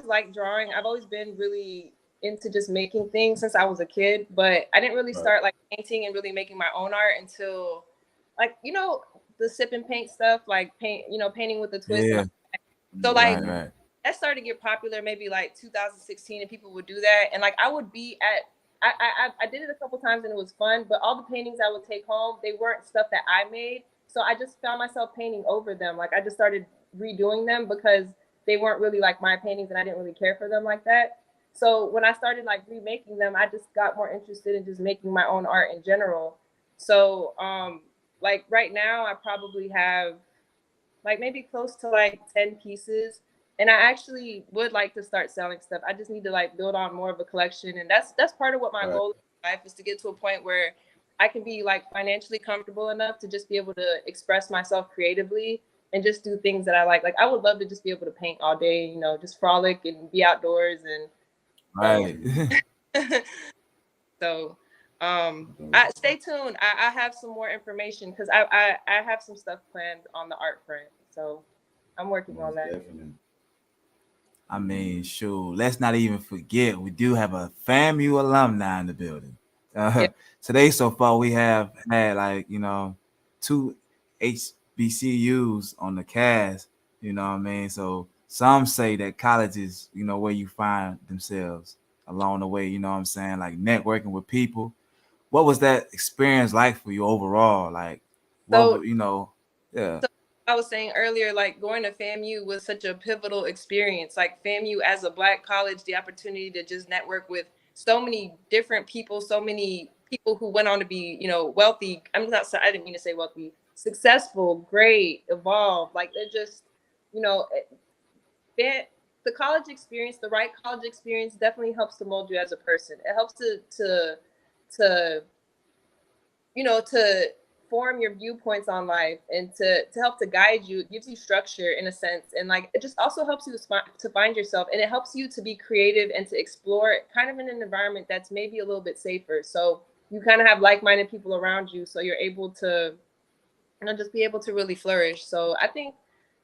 liked drawing. I've always been really into just making things since I was a kid, but I didn't really Right. start like painting and really making my own art until like the sip and paint stuff, like painting with a twist and Yeah. all that. So like Right. Right. that started to get popular maybe like 2016, and people would do that, and like I would be at I did it a couple times and it was fun, but all the paintings I would take home, they weren't stuff that I made. So I just found myself painting over them. Like I just started redoing them because they weren't really like my paintings and I didn't really care for them like that. So when I started like remaking them, I just got more interested in just making my own art in general. So like right now I probably have like maybe close to like 10 pieces. And I actually would like to start selling stuff. I just need to like build on more of a collection. And that's part of what my Right. goal in life is, to get to a point where I can be like financially comfortable enough to just be able to express myself creatively and just do things that I like. Like I would love to just be able to paint all day, just frolic and be outdoors and Right. so stay tuned. I have some more information because I have some stuff planned on the art front. So I'm working on Most that. definitely. I mean, sure. Let's not even forget we do have a FAMU alumni in the building. Yeah. Today, so far, we have had like two HBCUs on the cast. You know what I mean? So some say that college is where you find themselves along the way. You know what I'm saying? Like networking with people. What was that experience like for you overall? Like, So yeah, So I was saying earlier, like going to FAMU was such a pivotal experience. Like FAMU as a Black college, the opportunity to just network with so many different people, so many people who went on to be, wealthy. I didn't mean to say wealthy, successful, great, evolved. Like they're just, you know, the college experience, the right college experience definitely helps to mold you as a person. It helps to to form your viewpoints on life and to help to guide you. It gives you structure in a sense, and like it just also helps you to find yourself, and it helps you to be creative and to explore kind of in an environment that's maybe a little bit safer, so you kind of have like-minded people around you, so you're able to just be able to really flourish. So I think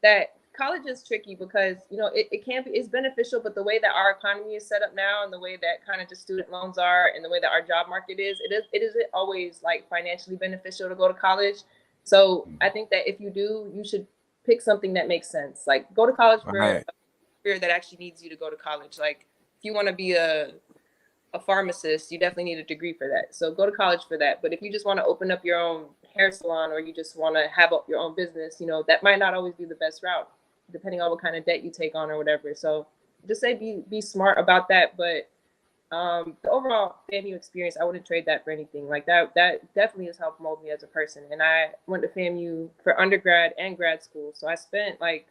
that college is tricky because, you know, it can be, it's beneficial, but the way that our economy is set up now and the way that kind of just student loans are and the way that our job market is, it isn't always like financially beneficial to go to college. So I think that if you do, you should pick something that makes sense. Like go to college for a career that actually needs you to go to college. Like if you want to be a pharmacist, you definitely need a degree for that. So go to college for that. But if you just want to open up your own hair salon or you just want to have your own business, you know, that might not always be the best route, depending on what kind of debt you take on or whatever. So just say be smart about that. But the overall FAMU experience, I wouldn't trade that for anything. Like that definitely has helped mold me as a person. And I went to FAMU for undergrad and grad school. So I spent like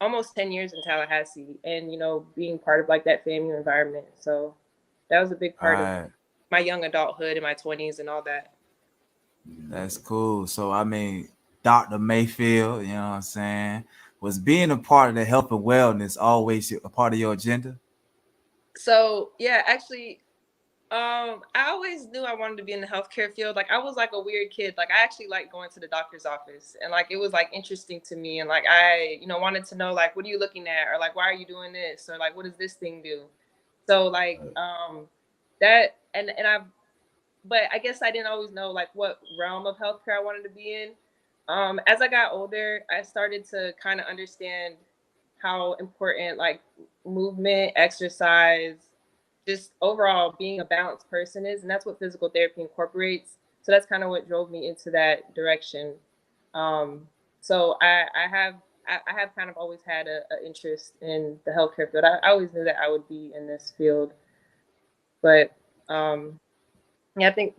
almost 10 years in Tallahassee and, you know, being part of like that FAMU environment. So that was a big part of my young adulthood in my 20s and all that. That's cool. So, I mean, Dr. Mayfield, you know what I'm saying, was being a part of the health and wellness always a part of your agenda? So, yeah, actually, I always knew I wanted to be in the healthcare field. Like, I was like a weird kid. Like, I actually liked going to the doctor's office. And, like, it was, like, interesting to me. And, like, I, you know, wanted to know, like, what are you looking at? Or, like, why are you doing this? Or, like, what does this thing do? So, like, that, and but I guess I didn't always know like what realm of healthcare I wanted to be in. As I got older, I started to kind of understand how important like movement, exercise, just overall being a balanced person is, and that's what physical therapy incorporates. So that's kind of what drove me into that direction. So I have kind of always had an interest in the healthcare field. I always knew that I would be in this field, but yeah, I think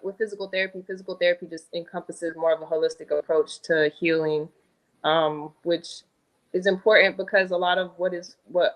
with physical therapy just encompasses more of a holistic approach to healing, which is important because a lot of what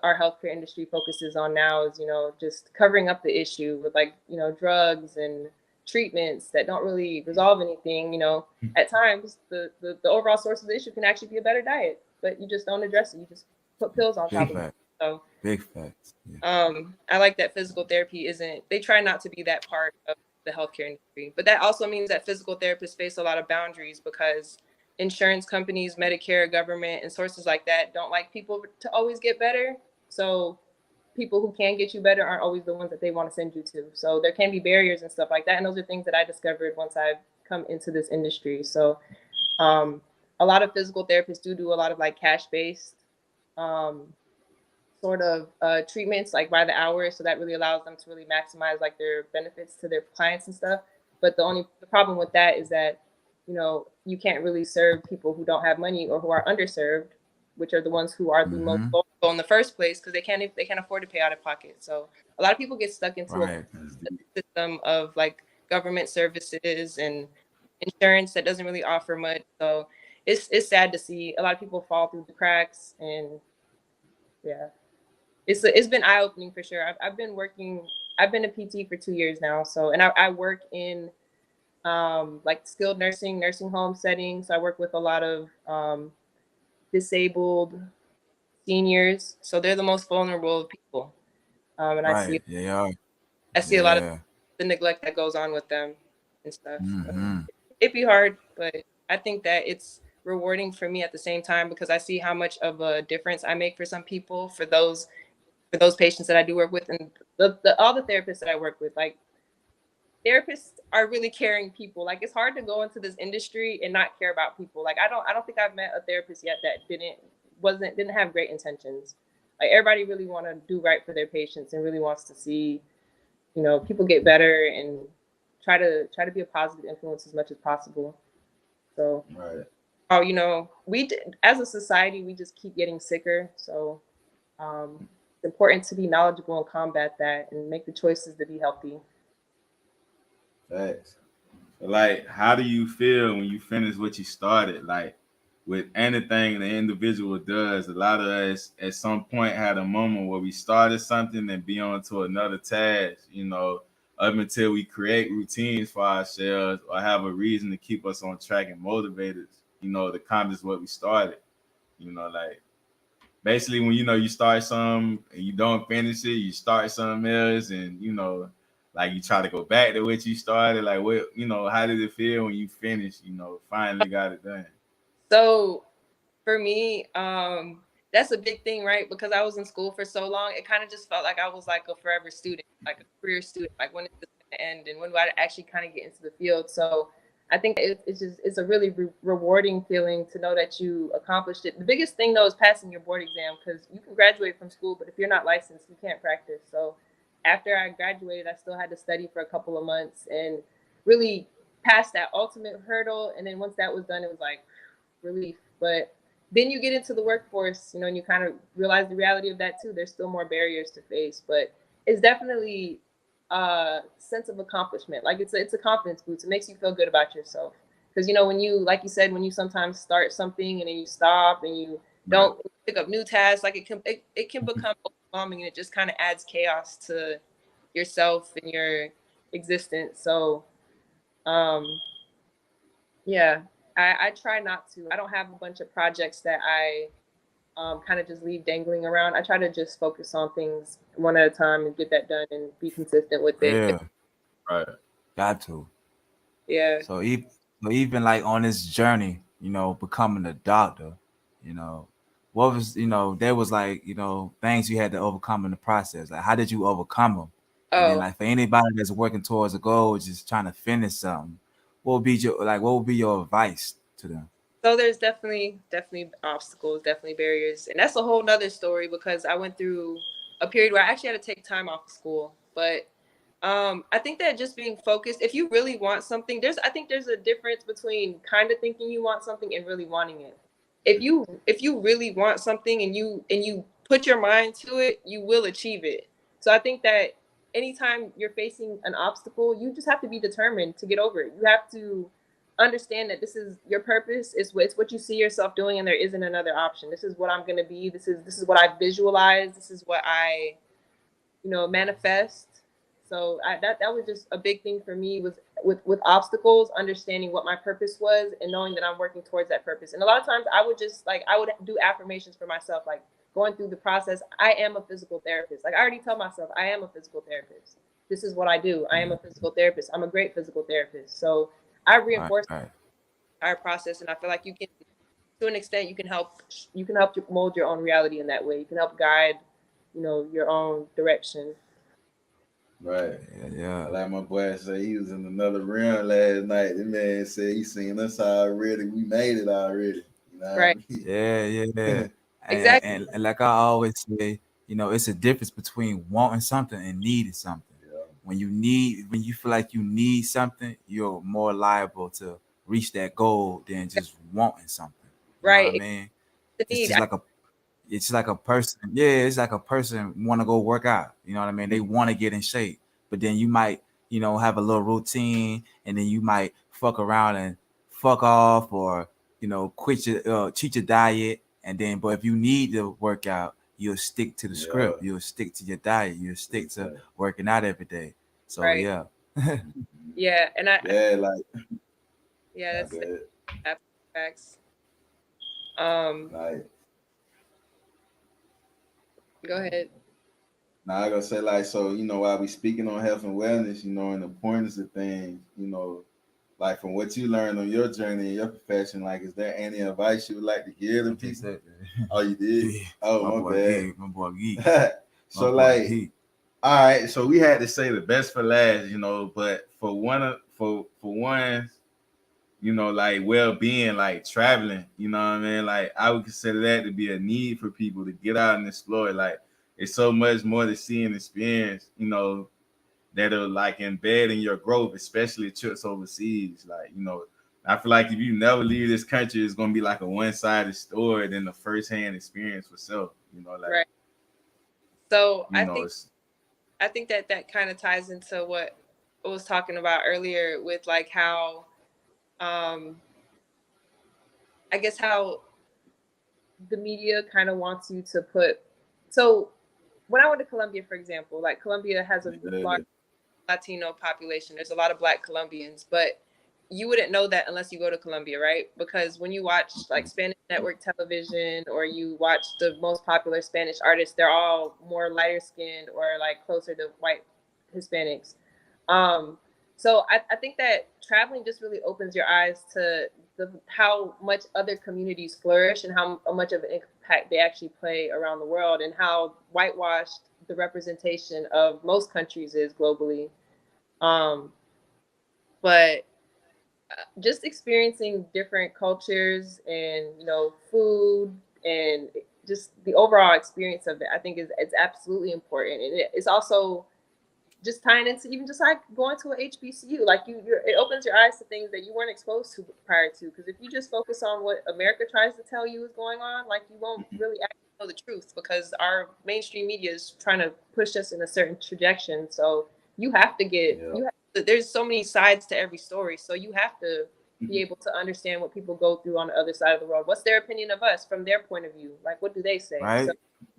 our healthcare industry focuses on now is, you know, just covering up the issue with like, you know, drugs and treatments that don't really resolve anything. You know, at times the overall source of the issue can actually be a better diet, but you just don't address it. You just put pills on top of it. So big facts. Yeah. I like that physical therapy they try not to be that part of the healthcare industry, but that also means that physical therapists face a lot of boundaries because insurance companies, Medicare, government, and sources like that don't like people to always get better. So people who can get you better aren't always the ones that they want to send you to. So there can be barriers and stuff like that. And those are things that I discovered once I've come into this industry. So a lot of physical therapists do a lot of like cash-based sort of treatments like by the hour. So that really allows them to really maximize like their benefits to their clients and stuff. But the problem with that is that, you know, you can't really serve people who don't have money or who are underserved, which are the ones who are the most vulnerable in the first place because they can't afford to pay out of pocket. So a lot of people get stuck into a system of like government services and insurance that doesn't really offer much. So it's sad to see a lot of people fall through the cracks, and yeah, it's been eye-opening for sure. I've been a PT for 2 years now. So, and I work in like skilled nursing home settings. So I work with a lot of disabled seniors. So they're the most vulnerable of people. And I see a lot of the neglect that goes on with them and stuff. It'd be hard, but I think that it's rewarding for me at the same time because I see how much of a difference I make for some people, for those patients that I do work with, and all the therapists that I work with. Like, therapists are really caring people. Like, it's hard to go into this industry and not care about people. Like, I don't think I've met a therapist yet that didn't have great intentions. Like, everybody really want to do right for their patients and really wants to see, you know, people get better and try to be a positive influence as much as possible. So, you know, as a society, we just keep getting sicker. So it's important to be knowledgeable and combat that and make the choices to be healthy. Thanks. Like, how do you feel when you finish what you started? Like, with anything the individual does, a lot of us at some point had a moment where we started something and be on to another task, you know, up until we create routines for ourselves or have a reason to keep us on track and motivate us, you know, to accomplish what we started. You know, like, basically when, you know, you start something and you don't finish it, you start something else, and, you know, like, you try to go back to what you started. Like, what, you know, how did it feel when you finished, you know, finally got it done? So For me, that's a big thing, right? Because I was in school for so long, it kind of just felt like I was like a forever student, like a career student. Like, when is this going to end, and when do I actually kind of get into the field? So I think it's a really rewarding feeling to know that you accomplished it. The biggest thing though is passing your board exam, because you can graduate from school, but if you're not licensed, you can't practice. So after I graduated, I still had to study for a couple of months and really pass that ultimate hurdle. And then once that was done, it was like relief. But then you get into the workforce, and you kind of realize the reality of that too. There's still more barriers to face, but it's definitely a sense of accomplishment. Like, it's a confidence boost. It makes you feel good about yourself. Because when you, like you said, when you sometimes start something and then you stop and you don't pick up new tasks, like it can become overwhelming, and it just kind of adds chaos to yourself and your existence. So yeah, I try not to. I don't have a bunch of projects that I kind of just leave dangling around. I try to just focus on things one at a time and get that done and be consistent with it. Yeah, Right. got to. Yeah. So even like on this journey, becoming a doctor, you know, what was, there was like, things you had to overcome in the process. Like, how did you overcome them? And then, Oh, like, for anybody that's working towards a goal, just trying to finish something, what would be your advice to them? so there's definitely obstacles, definitely barriers, and that's a whole nother story, because I went through a period where I actually had to take time off of school. But I think that just being focused, if you really want something, I think there's a difference between kind of thinking you want something and really wanting it. If you really want something and you put your mind to it, you will achieve it. So I think that anytime you're facing an obstacle, you just have to be determined to get over it. You have to understand that this is your purpose. It's what you see yourself doing, and there isn't another option. This is what I'm going to be. This is what I visualize. This is what I manifest. So that was just a big thing for me, was with obstacles, understanding what my purpose was and knowing that I'm working towards that purpose. And a lot of times I would do affirmations for myself, like going through the process. I am a physical therapist. Like, I already tell myself I am a physical therapist. This is what I do. I am a physical therapist. I'm a great physical therapist. So I Right, reinforce right. our process, and I feel like you can, to an extent, you can help mold your own reality in that way. You can help guide, your own direction. Right. Yeah, yeah. I like my boy say he was in another room last night. The man said he seen us already. We made it already. You know what Right. I mean? Yeah, yeah, yeah. And, Exactly. and like I always say, it's a difference between wanting something and needing something. Yeah. When you feel like you need something, you're more liable to reach that goal than just wanting something. You know what I Right. mean? The It's need. just like a person. Yeah, it's like a person want to go work out. You know what I mean? They want to get in shape, but then you might, have a little routine, and then you might fuck around and fuck off, or quit your cheat your diet, and then but if you need to work out, you'll stick to the Yeah. script. You'll stick to your diet. You'll stick to Exactly. working out every day. So Right. yeah, Yeah. And Yeah, like yeah, my that's bad. absolute facts. Um, Like Go ahead. now I gonna say like so, while we speaking on health and wellness, and the importance of things, like from what you learned on your journey in your profession, like is there any advice you would like to give to I just people? said Oh, you did? that. Oh, My my boy bad. Geek, my boy Geek, my So boy like, Geek. all right, so we had to say the best for last, but for one, like well-being, like traveling, you know what I mean? Like I would consider that to be a need for people to get out and explore. Like it's so much more to see and experience, that'll like embed in your growth, especially trips overseas. Like, I feel like if you never leave this country, it's gonna be like a one-sided story than the first-hand experience for self. Like, Right. So it's I think that kind of ties into what I was talking about earlier, with like how um I guess how the media kind of wants you to put. So when I went to Colombia, for example, like Colombia has a large Latino population. There's a lot of Black Colombians, but you wouldn't know that unless you go to Colombia, right? Because when you watch like Spanish network television, or you watch the most popular Spanish artists, they're all more lighter skinned or like closer to white Hispanics. Um, so I think that traveling just really opens your eyes to how much other communities flourish and how much of an impact they actually play around the world, and how whitewashed the representation of most countries is globally. But just experiencing different cultures and, you know, food and just the overall experience of it, I think it's absolutely important. And it's also just tying into even just like going to a HBCU, like it opens your eyes to things that you weren't exposed to prior to. Because if you just focus on what America tries to tell you is going on, like you won't really actually know the truth, because our mainstream media is trying to push us in a certain trajectory. So you have to there's so many sides to every story. So you have to be able to understand what people go through on the other side of the world. What's their opinion of us from their point of view? Like, what do they say? Right.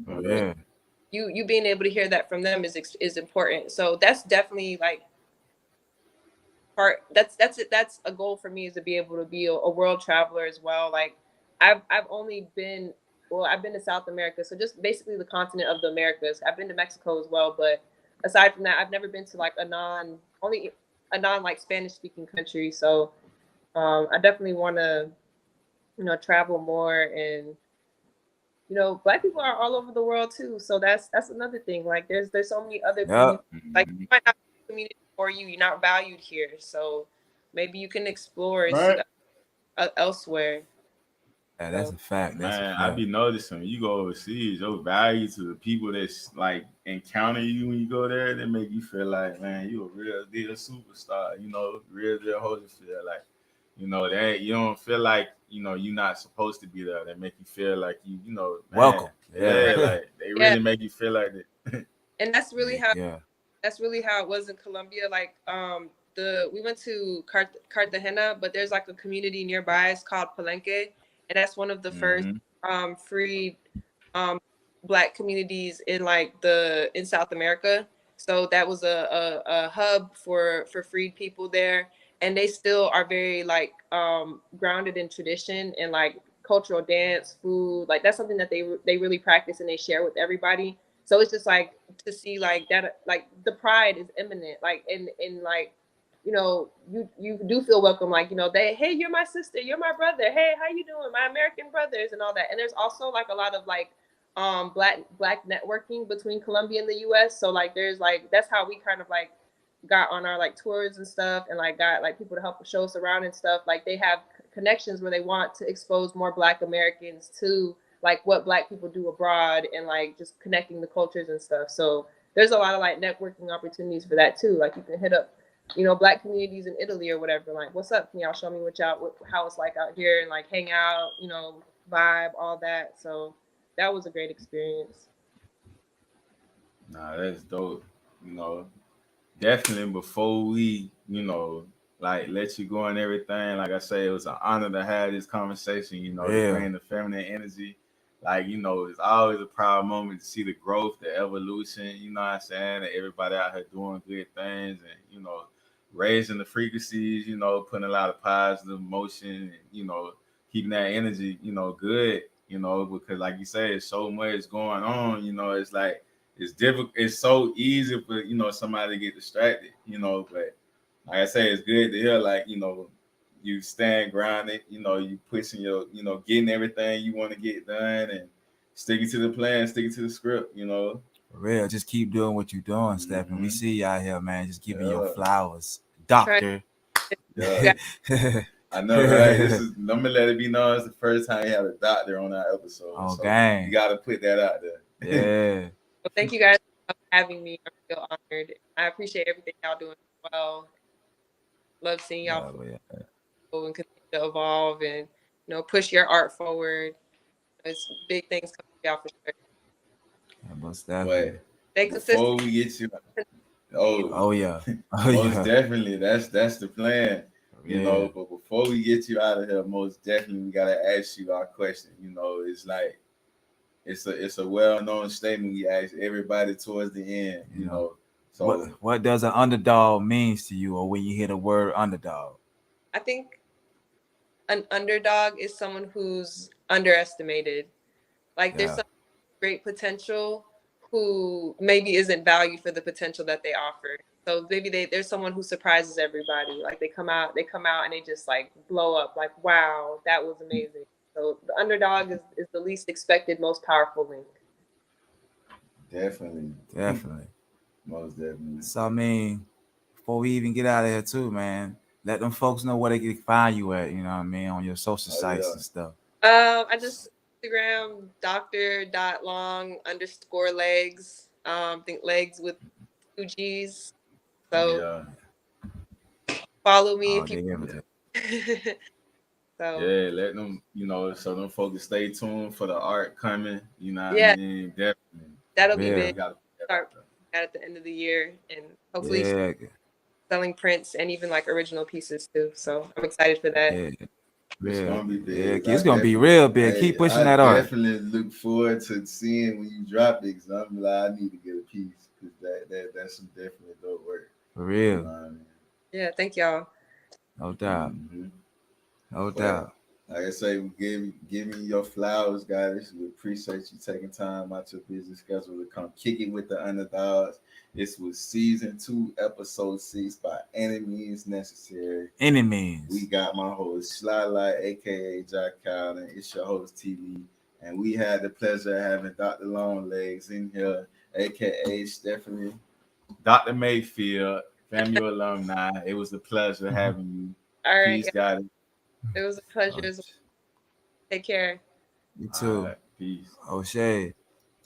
So, Yeah. You being able to hear that from them is important. So that's definitely like that's it. That's a goal for me, is to be able to be a world traveler as well. Like I've only been, well, I've been to South America, so just basically the continent of the Americas. I've been to Mexico as well, but aside from that, I've never been to like a non like Spanish speaking country. So I definitely want to, you know, travel more. And you know, Black people are all over the world too. So that's another thing. Like there's so many other communities. Like you might not be a community for you. You're not valued here. So maybe you can explore elsewhere. Yeah, that's a fact. Man, I be noticing when you go overseas, your value to the people that's like encounter you when you go there, they make you feel like, man, you a real deal superstar. You know, real deal Holyfield. Like, you know, that you don't feel like, you know, you're not supposed to be there. They make you feel like you know, man, welcome. Yeah, like they really make you feel like that. And that's really how it was in Colombia. Like we went to Cartagena, but there's like a community nearby. It's called Palenque, and that's one of the first free Black communities in in South America. So that was a hub for freed people there, and they still are very like grounded in tradition and like cultural dance, food. Like that's something that they really practice and they share with everybody. So it's just like to see like that, like the pride is imminent, like in like, you know, you do feel welcome, like, you know, hey, you're my sister, you're my brother, hey, how you doing, my American brothers, and all that. And there's also like a lot of like black networking between Colombia and the US. So like there's like, that's how we kind of like got on our like tours and stuff, and like got like people to help show us around and stuff. Like they have connections where they want to expose more Black Americans to like what Black people do abroad, and like just connecting the cultures and stuff. So there's a lot of like networking opportunities for that too. Like you can hit up, you know, Black communities in Italy or whatever. Like, what's up? Can y'all show me how it's like out here, and like hang out, you know, vibe, all that. So that was a great experience. Nah, that's dope. You know, definitely before we, you know, like let you go and everything, like I say, it was an honor to have this conversation, you know, to bring the feminine energy. Like, you know, it's always a proud moment to see the growth, the evolution, you know what I'm saying? And everybody out here doing good things and, you know, raising the frequencies, you know, putting a lot of positive motion and, you know, keeping that energy, you know, good, you know, because like you say, it's so much going on, you know, it's like, it's difficult. It's so easy for, you know, somebody to get distracted, you know, but like I say, it's good to hear, like, you know, you stand grounded, you know, you pushing your, you know, getting everything you want to get done and sticking to the plan, sticking to the script, you know. For real, just keep doing what you're doing, Stephen. We see you out here, man. Just giving your flowers, doctor. Yeah. I know, right? I'm gonna let it be known it's the first time you have a doctor on our episode. Oh, so gang. You gotta put that out there. Yeah. Well, thank you guys for having me. I'm feel honored. I appreciate everything y'all doing well. Love seeing y'all and continue to evolve and, you know, push your art forward. It's big things coming out for sure. Yeah, most definitely. But before we get you, most definitely, that's the plan. You know, but before we get you out of here, most definitely we gotta ask you our question. You know, it's like it's a well-known statement we ask everybody towards the end. You know, so what does an underdog means to you, or when you hear the word underdog? I think an underdog is someone who's underestimated. Like there's some great potential who maybe isn't valued for the potential that they offer. So maybe there's someone who surprises everybody. Like they come out and they just like blow up. Like, wow, that was amazing. So the underdog is the least expected, most powerful link. Definitely. Most definitely. So I mean, before we even get out of here too, man, let them folks know where they can find you at, you know what I mean, on your social sites and stuff. I just Instagram Dr.long_legs. I think legs with 2 G's. So follow me if you So yeah, let them, so them folks stay tuned for the art coming. You know what I mean? Definitely. That'll be big. Start at the end of the year and hopefully selling prints and even like original pieces too. So I'm excited for that. It's gonna be big. It's gonna be real big. Keep pushing that art. I definitely look forward to seeing when you drop it. Cause I'm like, I need to get a piece because that's some definitely dope work. For real. You know what I mean? Yeah, thank y'all. No doubt. No doubt. Like I say, give me your flowers, guys. We appreciate you taking time out your busy schedule to come kick it with the Underdawgs. This was season 2, episode 6 by Any Means Necessary. Any Means. We got my host Sly Light, aka Jack Cowden. It's your host TV, and we had the pleasure of having Dr. Longleggs in here, aka Stephanie, Dr. Mayfield, FAMU alumni. It was a pleasure having you. All right, peace, guys. It was a pleasure. Take care. You too. Peace. O'Shea.